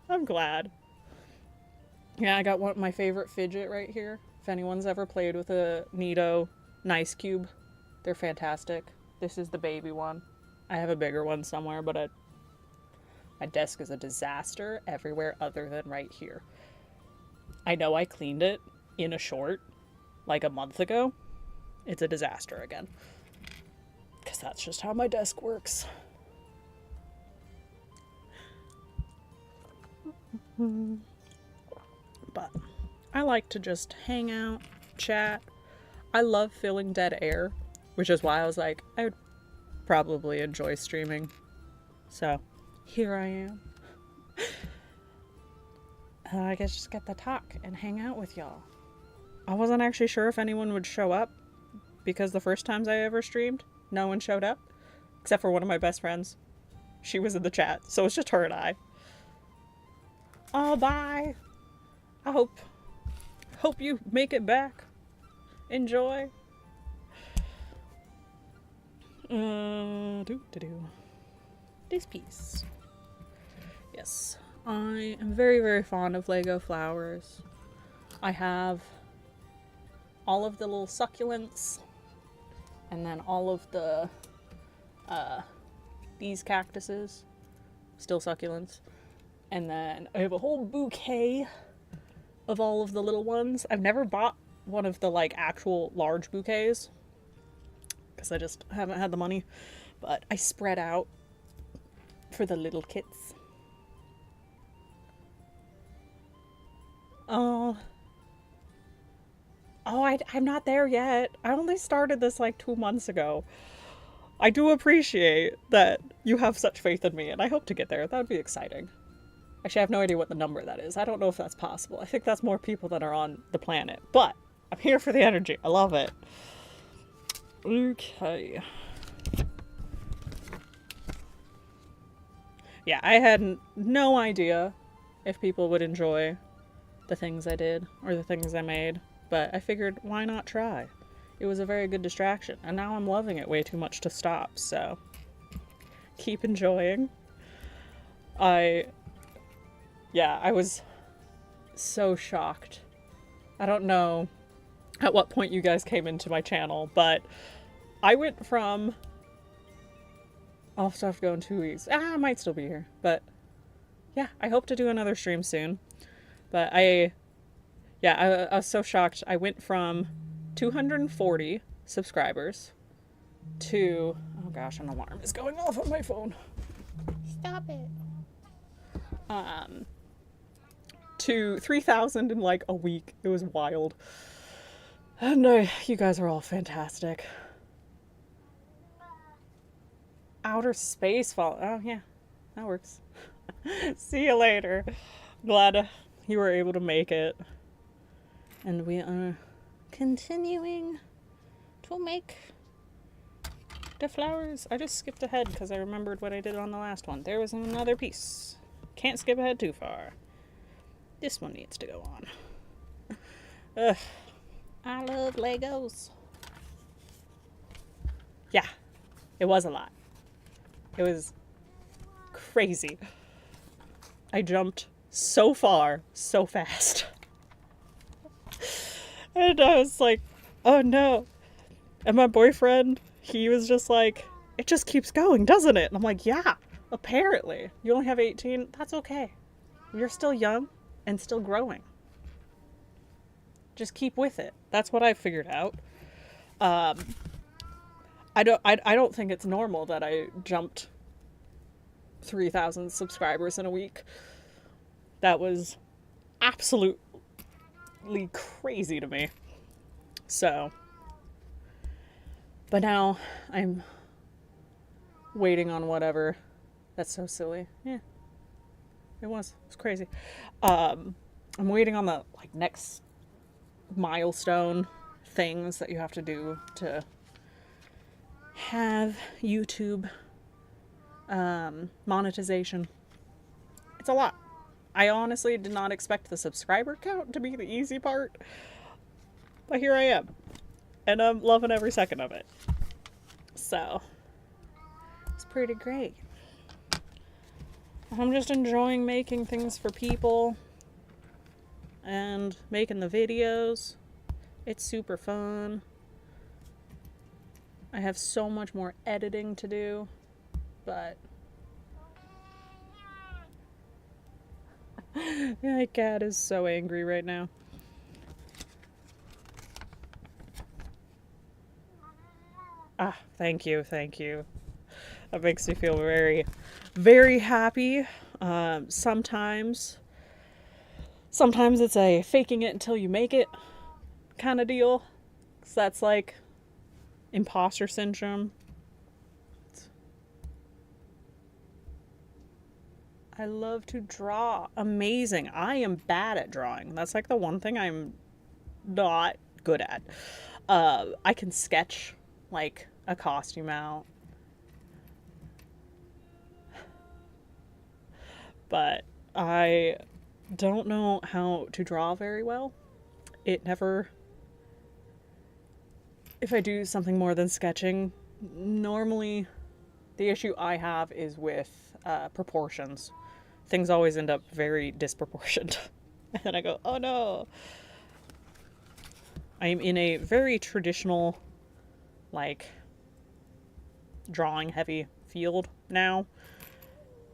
I'm glad. Yeah, I got my favorite fidget right here. If anyone's ever played with a Neato Nice Cube, they're fantastic. This is the baby one. I have a bigger one somewhere, but my desk is a disaster everywhere other than right here. I know I cleaned it in a short like a month ago. It's a disaster again. Because that's just how my desk works. But I like to just hang out, chat. I love filling dead air, which is why I was like, I would probably enjoy streaming. So, here I am. I guess just get to talk and hang out with y'all. I wasn't actually sure if anyone would show up, because the first times I ever streamed, no one showed up, except for one of my best friends. She was in the chat, so it's just her and I. Oh, bye! I hope you make it back. Enjoy. This piece. Yes, I am very, very fond of Lego flowers. I have all of the little succulents, and then all of the these cactuses, still succulents, and then I have a whole bouquet of all of the little ones. I've never bought one of the like actual large bouquets because I just haven't had the money, but I spread out for the little kits. I'm not there yet. I only started this like 2 months ago. I do appreciate that you have such faith in me, and I hope to get there. That would be exciting. Actually, I have no idea what the number that is. I don't know if that's possible. I think that's more people that are on the planet. But I'm here for the energy. I love it. Okay. Yeah, I had no idea if people would enjoy the things I did or the things I made. But I figured, why not try? It was a very good distraction. And now I'm loving it way too much to stop. So keep enjoying. I was so shocked. I don't know at what point you guys came into my channel, but I went from, I'll still have to go in 2 weeks. I might still be here, but yeah, I hope to do another stream soon. But I was so shocked. I went from 240 subscribers to, oh gosh, an alarm is going off on my phone. Stop it. To 3,000 in like a week. It was wild. And you guys are all fantastic. Outer space fall. Oh yeah, that works. See you later. Glad you were able to make it. And we are continuing to make the flowers. I just skipped ahead because I remembered what I did on the last one. There was another piece. Can't skip ahead too far. This one needs to go on. Ugh. I love Legos. Yeah, it was a lot. It was crazy. I jumped so far, so fast. And I was like, oh no. And my boyfriend, he was just like, it just keeps going, doesn't it? And I'm like, yeah, apparently. You only have 18. That's okay. You're still young and still growing. Just keep with it. That's what I figured out. I don't think it's normal that I jumped 3,000 subscribers in a week. That was absolutely crazy to me. So, but now I'm waiting on whatever. That's so silly. Yeah, it was. It's crazy. I'm waiting on the next milestone things that you have to do to have YouTube monetization. It's a lot. I honestly did not expect the subscriber count to be the easy part, but here I am, and I'm loving every second of it. So it's pretty great. I'm just enjoying making things for people and making the videos. It's super fun. I have so much more editing to do, but my cat is so angry right now. Ah, thank you. That makes me feel very, very happy. Sometimes it's a faking it until you make it kind of deal. 'Cause that's like imposter syndrome. I love to draw. Amazing. I am bad at drawing. That's like the one thing I'm not good at. I can sketch like a costume out. But I don't know how to draw very well. It never... If I do something more than sketching, normally the issue I have is with proportions. Things always end up very disproportionate. And then I go, oh no. I'm in a very traditional, drawing heavy field now.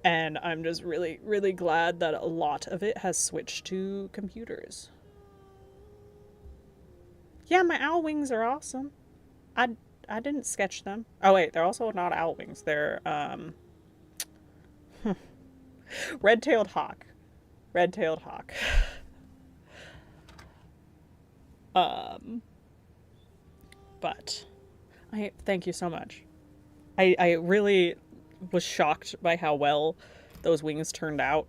And I'm just really, really glad that a lot of it has switched to computers. Yeah, my owl wings are awesome. I didn't sketch them. Oh wait, they're also not owl wings. They're red-tailed hawk. Red-tailed hawk. But I thank you so much. I really was shocked by how well those wings turned out.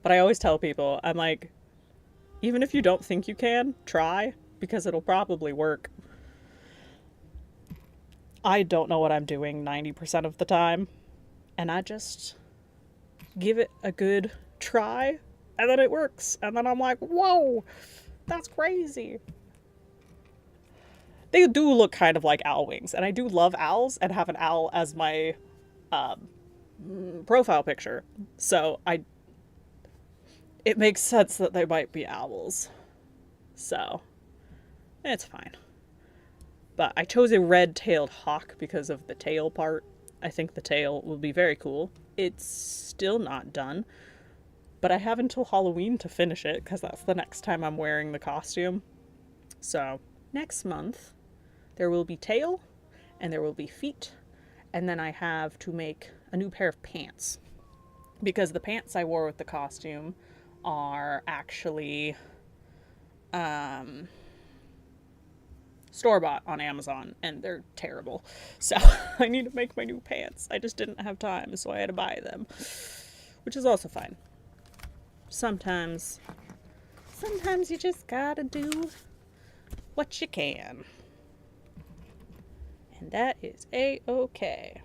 But I always tell people, I'm like, even if you don't think you can, try, because it'll probably work. I don't know what I'm doing 90% of the time, and I just give it a good try, and then it works, and then I'm like, whoa, that's crazy. They do look kind of like owl wings, and I do love owls and have an owl as my profile picture, so it makes sense that they might be owls. So, it's fine. But I chose a red-tailed hawk because of the tail part. I think the tail will be very cool. It's still not done, but I have until Halloween to finish it because that's the next time I'm wearing the costume. So next month there will be tail and there will be feet, and then I have to make a new pair of pants because the pants I wore with the costume are actually store-bought on Amazon, and they're terrible. So I need to make my new pants. I just didn't have time, so I had to buy them, which is also fine. Sometimes you just gotta do what you can. And that is a-okay.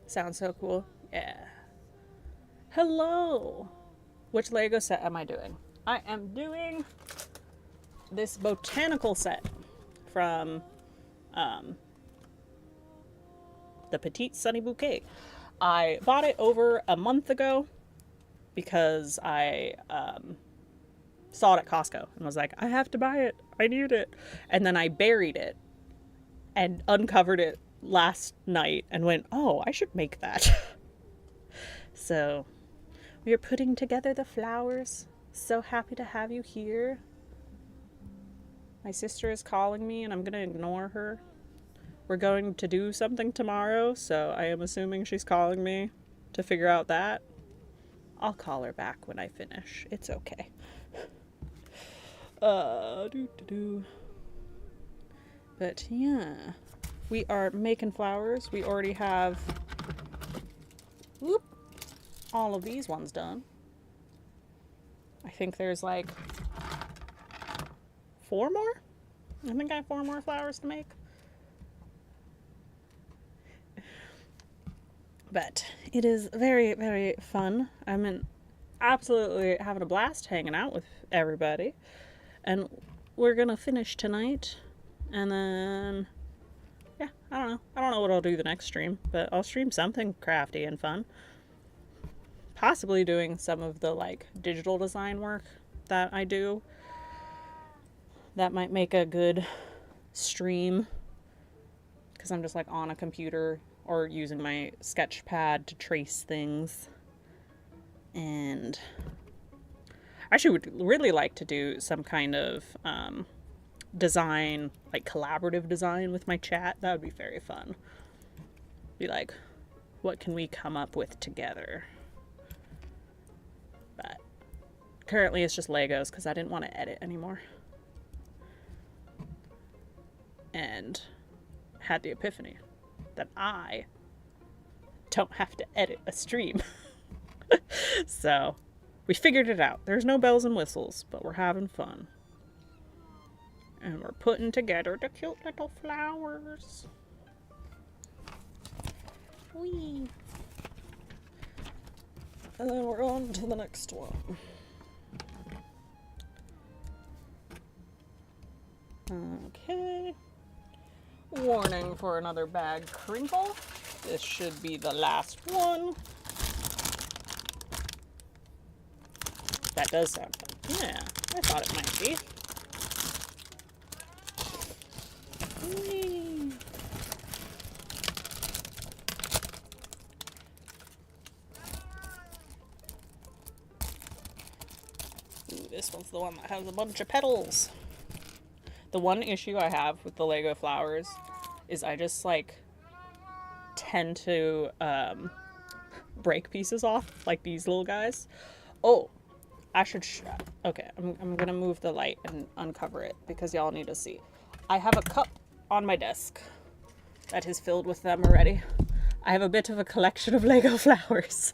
Sounds so cool. Yeah. Hello! Which Lego set am I doing? I am doing this botanical set from the Petite Sunny Bouquet. I bought it over a month ago because I saw it at Costco and was like, I have to buy it. I need it. And then I buried it and uncovered it last night and went, oh, I should make that. So we are putting together the flowers. So happy to have you here. My sister is calling me and I'm going to ignore her. We're going to do something tomorrow, so I am assuming she's calling me to figure out that. I'll call her back when I finish. It's okay. But yeah, we are making flowers. We already have all of these ones done. I think there's like 4 more. I think I have 4 more flowers to make. But it is very, very fun. I'm absolutely having a blast hanging out with everybody. And we're gonna finish tonight. And then, yeah, I don't know. I don't know what I'll do the next stream, but I'll stream something crafty and fun. Possibly doing some of the, like, digital design work that I do. That might make a good stream. Because I'm just, like, on a computer or using my sketch pad to trace things. And I actually would really like to do some kind of design, like collaborative design with my chat. That would be very fun. Be like, what can we come up with together? But currently it's just Legos because I didn't want to edit anymore. And had the epiphany that I don't have to edit a stream. So we figured it out. There's no bells and whistles, but we're having fun. And we're putting together the cute little flowers. Whee! And then we're on to the next one. Okay. Warning for another bag crinkle. This should be the last one. That does sound fun. Yeah, I thought it might be. Whee. Ooh, this one's the one that has a bunch of petals. The one issue I have with the Lego flowers is I just, like, tend to break pieces off, like these little guys. Oh, I should okay, I'm gonna move the light and uncover it because y'all need to see. I have a cup on my desk that is filled with them already. I have a bit of a collection of Lego flowers.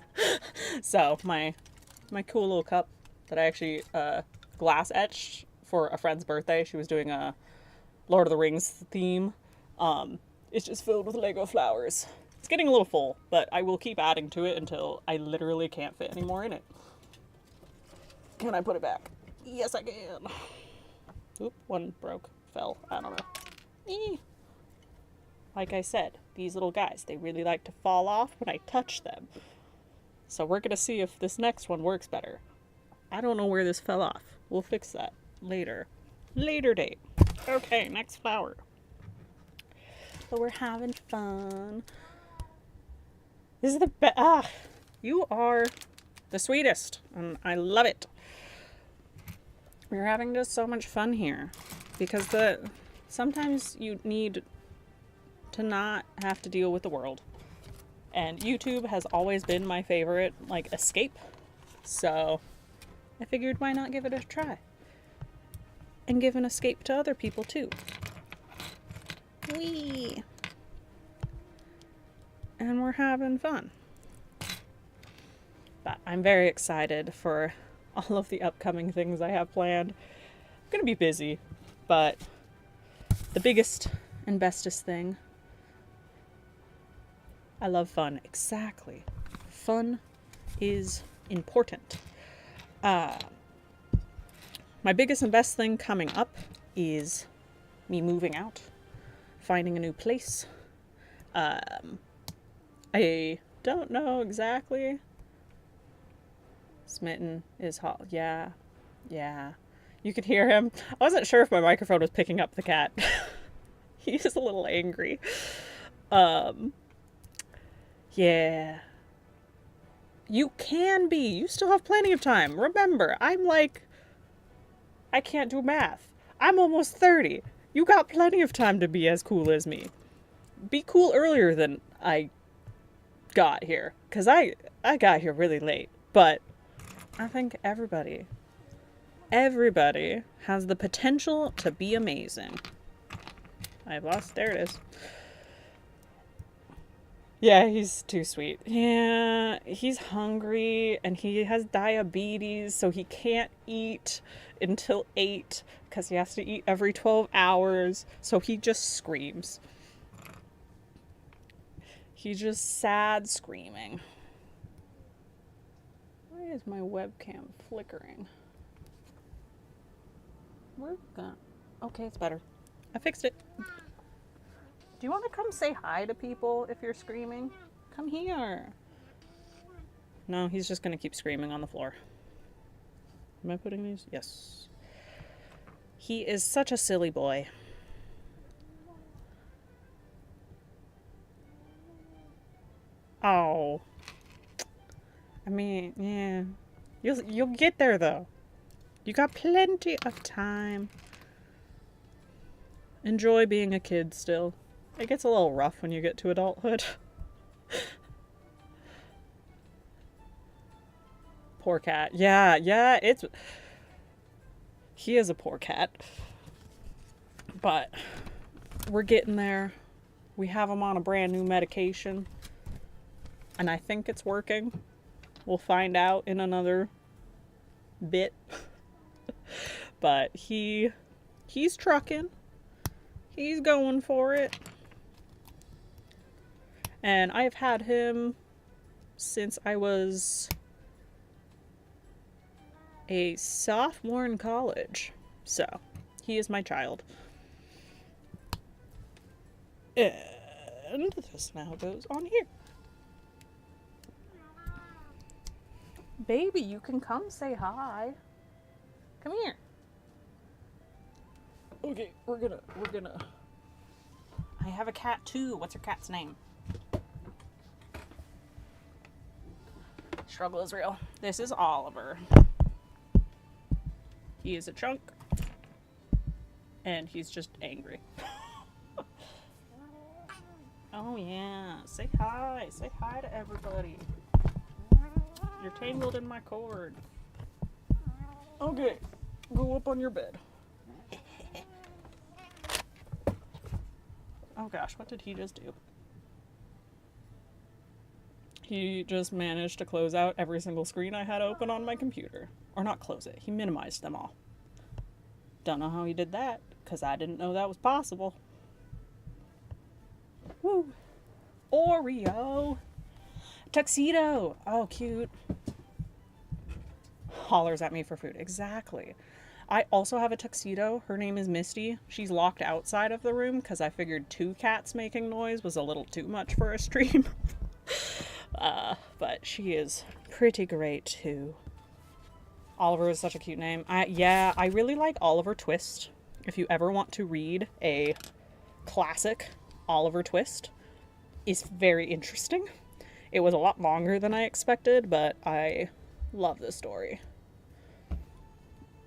So my cool little cup that I actually glass etched for a friend's birthday. She was doing a Lord of the Rings theme. It's just filled with Lego flowers. It's getting a little full, but I will keep adding to it until I literally can't fit any more in it. Can I put it back? Yes, I can. Oop, one broke, fell. I don't know. Eee. Like I said, these little guys, they really like to fall off when I touch them. So we're gonna see if this next one works better. I don't know where this fell off. We'll fix that later. Later date. Okay, next flower. So we're having fun. This is the best. You are the sweetest, and I love it. We're having just so much fun here because sometimes you need to not have to deal with the world. And YouTube has always been my favorite, like, escape. So I figured why not give it a try? And give an escape to other people too. Whee! And we're having fun. But I'm very excited for all of the upcoming things I have planned. I'm gonna be busy, but the biggest and bestest thing, I love fun. Exactly. Fun is important. My biggest and best thing coming up is me moving out, finding a new place. I don't know exactly. Smitten is hot. Yeah. You could hear him. I wasn't sure if my microphone was picking up the cat. He's a little angry. Yeah. You can be. You still have plenty of time. Remember, I can't do math. I'm almost 30. You got plenty of time to be as cool as me. Be cool earlier than I got here. Because I got here really late. But I think everybody has the potential to be amazing. There it is. Yeah, he's too sweet. Yeah, he's hungry and he has diabetes, so he can't eat until 8 because he has to eat every 12 hours. So he just screams. He's just sad screaming. Why is my webcam flickering? Okay, it's better. I fixed it. Do you want to come say hi to people if you're screaming? Come here. No, he's just going to keep screaming on the floor. Am I putting these? Yes. He is such a silly boy. Oh. I mean, yeah. You'll get there though. You got plenty of time. Enjoy being a kid still. It gets a little rough when you get to adulthood. Poor cat. Yeah, he is a poor cat. But we're getting there. We have him on a brand new medication. And I think it's working. We'll find out in another bit. But he's trucking. He's going for it. And I've had him since I was a sophomore in college. So, he is my child. And this now goes on here. Baby, you can come say hi. Come here. Okay, we're gonna... I have a cat too. What's your cat's name? Struggle is real. This is Oliver. He is a chunk. And he's just angry. Oh yeah. Say hi. Say hi to everybody. You're tangled in my cord. Okay. Go up on your bed. Oh gosh, what did he just do? He just managed to close out every single screen I had open on my computer. Or not close it, he minimized them all. Don't know how he did that, because I didn't know that was possible. Woo! Oreo! Tuxedo! Oh, cute. Hollers at me for food. Exactly. I also have a tuxedo. Her name is Misty. She's locked outside of the room because I figured 2 cats making noise was a little too much for a stream. But she is pretty great too. Oliver is such a cute name. I really like Oliver Twist. If you ever want to read a classic, Oliver Twist is very interesting. It was a lot longer than I expected, but I love the story.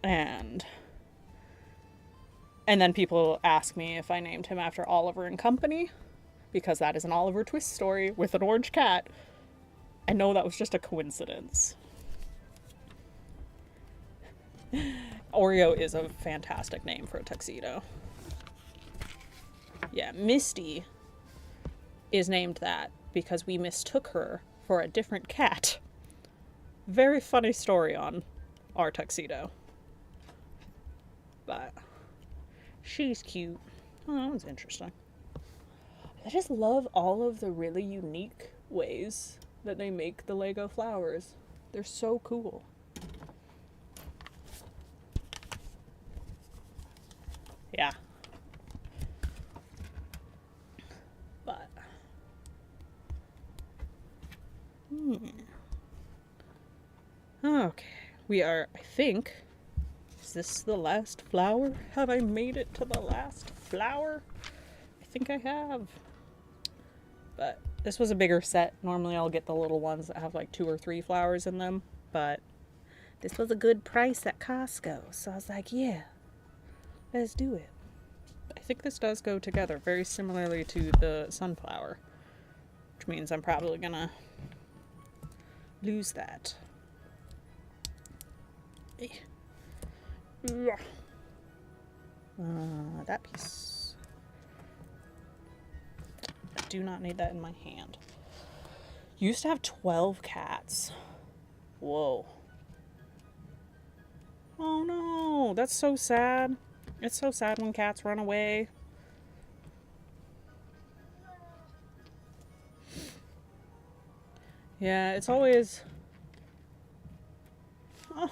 And then people ask me if I named him after Oliver and Company, because that is an Oliver Twist story with an orange cat. I know that was just a coincidence. Oreo is a fantastic name for a tuxedo. Yeah, Misty is named that because we mistook her for a different cat. Very funny story on our tuxedo. But she's cute. Oh, that one's interesting. I just love all of the really unique ways that they make the Lego flowers. They're so cool. Yeah. But okay. We are, I think, is this the last flower? Have I made it to the last flower? I think I have. But this was a bigger set. Normally I'll get the little ones that have like 2 or 3 flowers in them, but this was a good price at Costco. So I was like, yeah, let's do it. I think this does go together very similarly to the sunflower, which means I'm probably gonna lose that. That piece. I do not need that in my hand. Used to have 12 cats. Whoa. Oh no, that's so sad. It's so sad when cats run away. Yeah, it's always... Oh,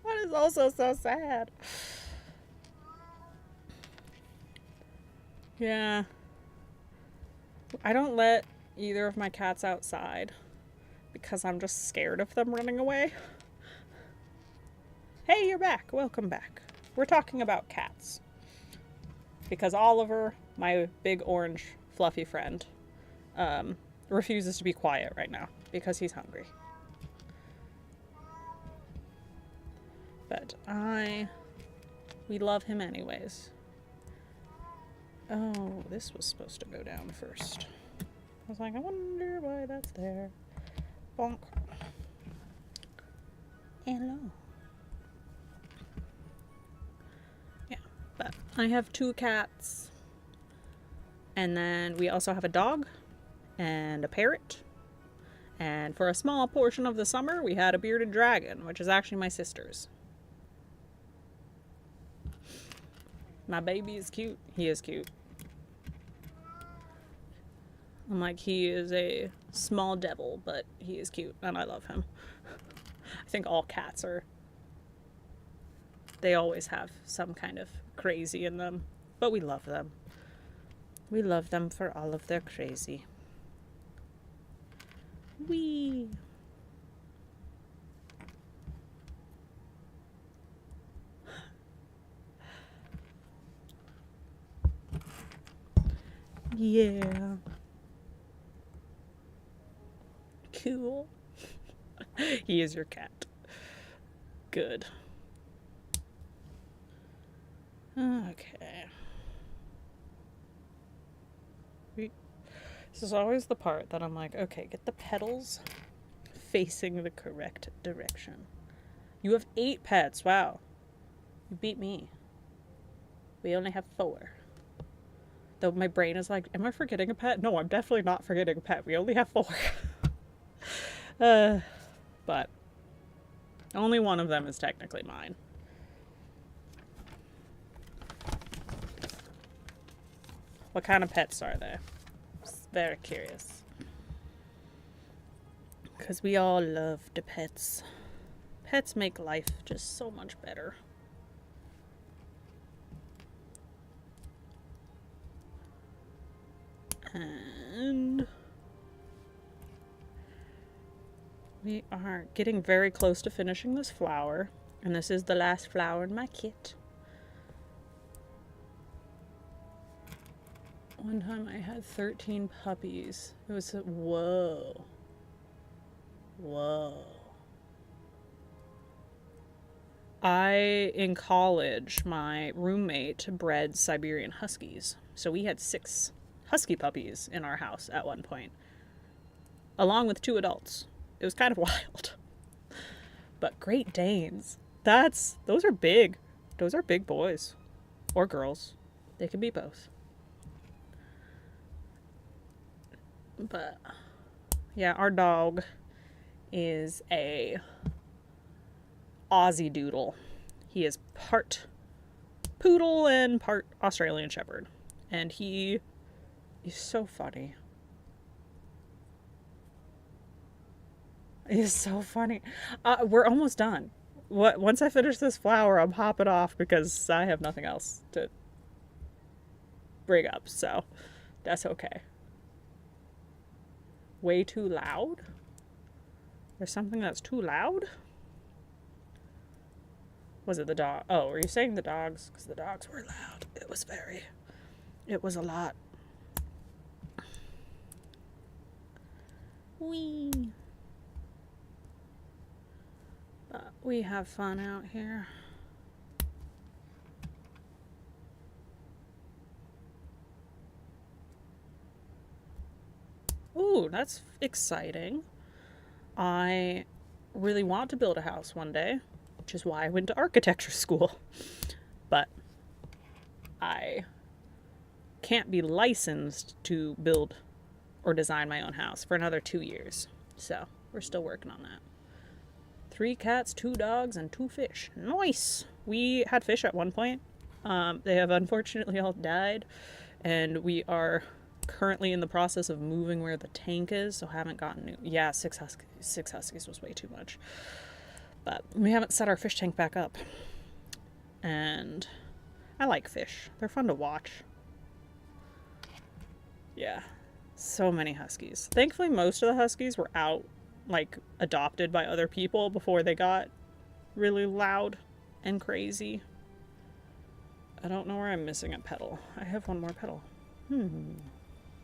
that is also so sad. Yeah. I don't let either of my cats outside because I'm just scared of them running away. Hey, you're back. Welcome back. We're talking about cats. Because Oliver, my big orange fluffy friend, refuses to be quiet right now because he's hungry. But we love him anyways. Oh, this was supposed to go down first. I was like, I wonder why that's there. Bonk. Hello. Yeah, but I have 2 cats. And then we also have a dog and a parrot. And for a small portion of the summer, we had a bearded dragon, which is actually my sister's. My baby is cute. He is cute. I'm like, he is a small devil, but he is cute, and I love him. I think all cats are... They always have some kind of crazy in them, but we love them. We love them for all of their crazy. Whee! Yeah. Cool. He is your cat. Good. Okay. This is always the part that I'm like, okay, get the petals facing the correct direction. You have 8 pets. Wow. You beat me. We only have 4. Though my brain is like, am I forgetting a pet? No, I'm definitely not forgetting a pet. We only have 4. But only one of them is technically mine. What kind of pets are they? Just very curious. Because we all love the pets. Pets make life just so much better. And we are getting very close to finishing this flower. And this is the last flower in my kit. One time I had 13 puppies. It was, whoa. Whoa. In college, my roommate bred Siberian Huskies. So we had 6 husky puppies in our house at one point, along with 2 adults. It was kind of wild. But Great Danes, those are big. Those are big boys. Or girls. They can be both. But, yeah, our dog is a Aussie Doodle. He is part poodle and part Australian Shepherd. And he is so funny. He's so funny. We're almost done. Once I finish this flower, I'm hopping off because I have nothing else to bring up. So that's okay. Way too loud? There's something that's too loud? Was it the dog? Oh, were you saying the dogs? Because the dogs were loud. It was a lot. Wee. But we have fun out here. Ooh, that's exciting. I really want to build a house one day, which is why I went to architecture school. But I can't be licensed to build or design my own house for another 2 years. So we're still working on that. 3 cats, 2 dogs, and 2 fish. Nice! We had fish at one point. They have unfortunately all died, and we are currently in the process of moving where the tank is, so haven't gotten new. Yeah, 6 huskies was way too much. But we haven't set our fish tank back up. And I like fish. They're fun to watch. Yeah. So many huskies. Thankfully, most of the huskies were out, like, adopted by other people before they got really loud and crazy. I don't know where I'm missing a petal. I have one more petal.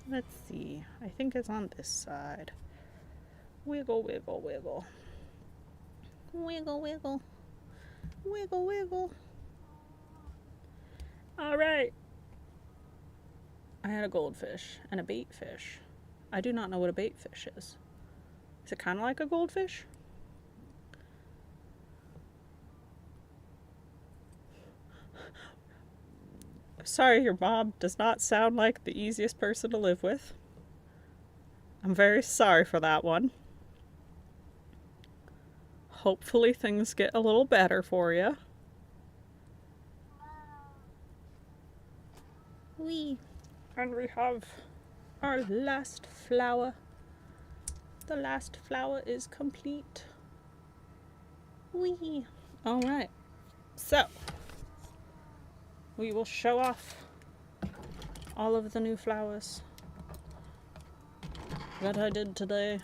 Let's see. I think it's on this side. Wiggle, wiggle, wiggle. Wiggle, wiggle. Wiggle, wiggle. Alright. I had a goldfish and a bait fish. I do not know what a bait fish is. Is it kind of like a goldfish? Sorry, your mom does not sound like the easiest person to live with. I'm very sorry for that one. Hopefully things get a little better for you. And we have our last flower. The last flower is complete. Wee. Alright. So, we will show off all of the new flowers that I did today.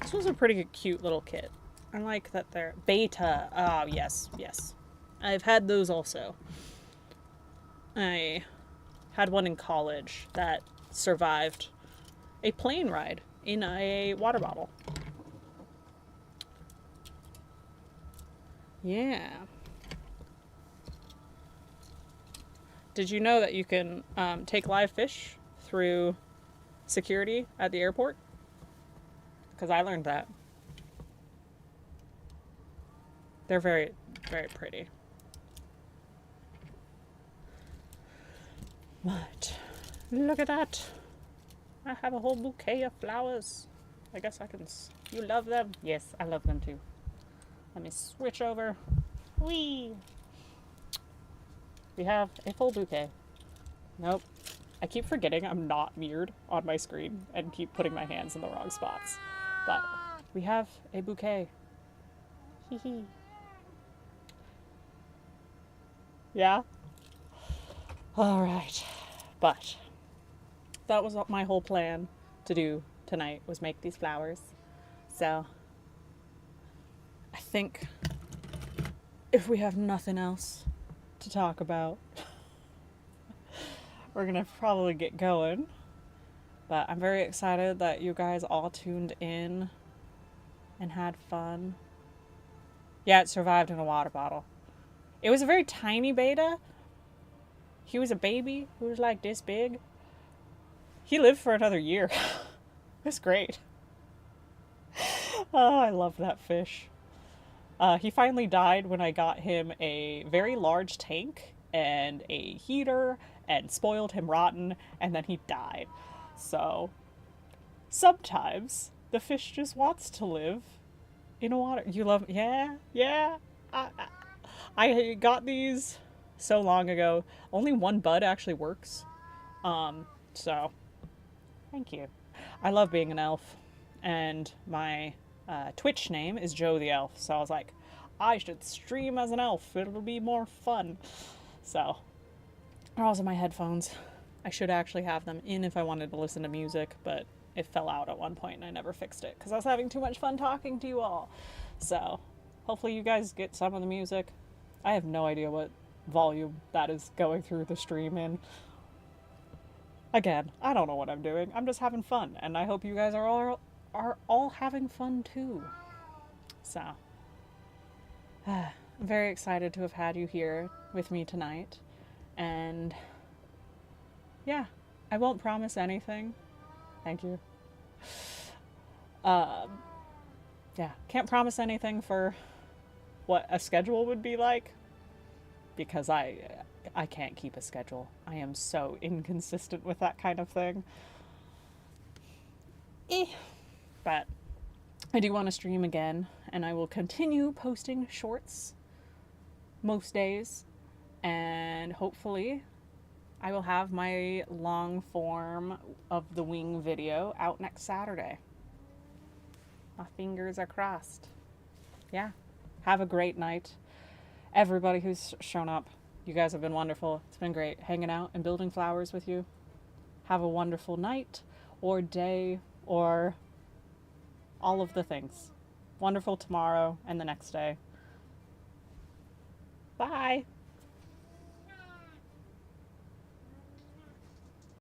This was a pretty cute little kit. I like that they're beta. Oh, yes, yes. I've had those also. I had one in college that survived a plane ride in a water bottle. Yeah. Did you know that you can take live fish through security at the airport? Because I learned that. They're very, very pretty. But look at that. I have a whole bouquet of flowers. I guess I can... You love them? Yes, I love them too. Let me switch over. Whee! We have a full bouquet. Nope. I keep forgetting I'm not mirrored on my screen and keep putting my hands in the wrong spots. But we have a bouquet. Hee hee. Yeah? Alright. But that was my whole plan to do tonight was make these flowers. So I think if we have nothing else to talk about, we're gonna probably get going. But I'm very excited that you guys all tuned in and had fun. Yeah, it survived in a water bottle. It was a very tiny beta. He was a baby who was like this big. He lived for another year. It was great. Oh, I love that fish. He finally died when I got him a very large tank and a heater and spoiled him rotten, and then he died. So, sometimes the fish just wants to live in a water. You love, yeah, yeah. I got these so long ago. Only one bud actually works. So, thank you. I love being an elf, and my Twitch name is Joe the Elf. So I was like, I should stream as an elf. It'll be more fun. So, they're also my headphones. I should actually have them in if I wanted to listen to music, but it fell out at one point and I never fixed it because I was having too much fun talking to you all. So, hopefully you guys get some of the music. I have no idea what volume that is going through the stream in. Again, I don't know what I'm doing. I'm just having fun, and I hope you guys are all having fun too. So, I'm very excited to have had you here with me tonight, and yeah, I won't promise anything. Thank you. Yeah, can't promise anything for what a schedule would be like because I can't keep a schedule. I am so inconsistent with that kind of thing. But I do want to stream again, and I will continue posting shorts most days, and hopefully I will have my long form of the wing video out next Saturday. My fingers are crossed. Yeah. Have a great night. Everybody who's shown up, you guys have been wonderful. It's been great hanging out and building flowers with you. Have a wonderful night or day or all of the things. Wonderful tomorrow and the next day. Bye.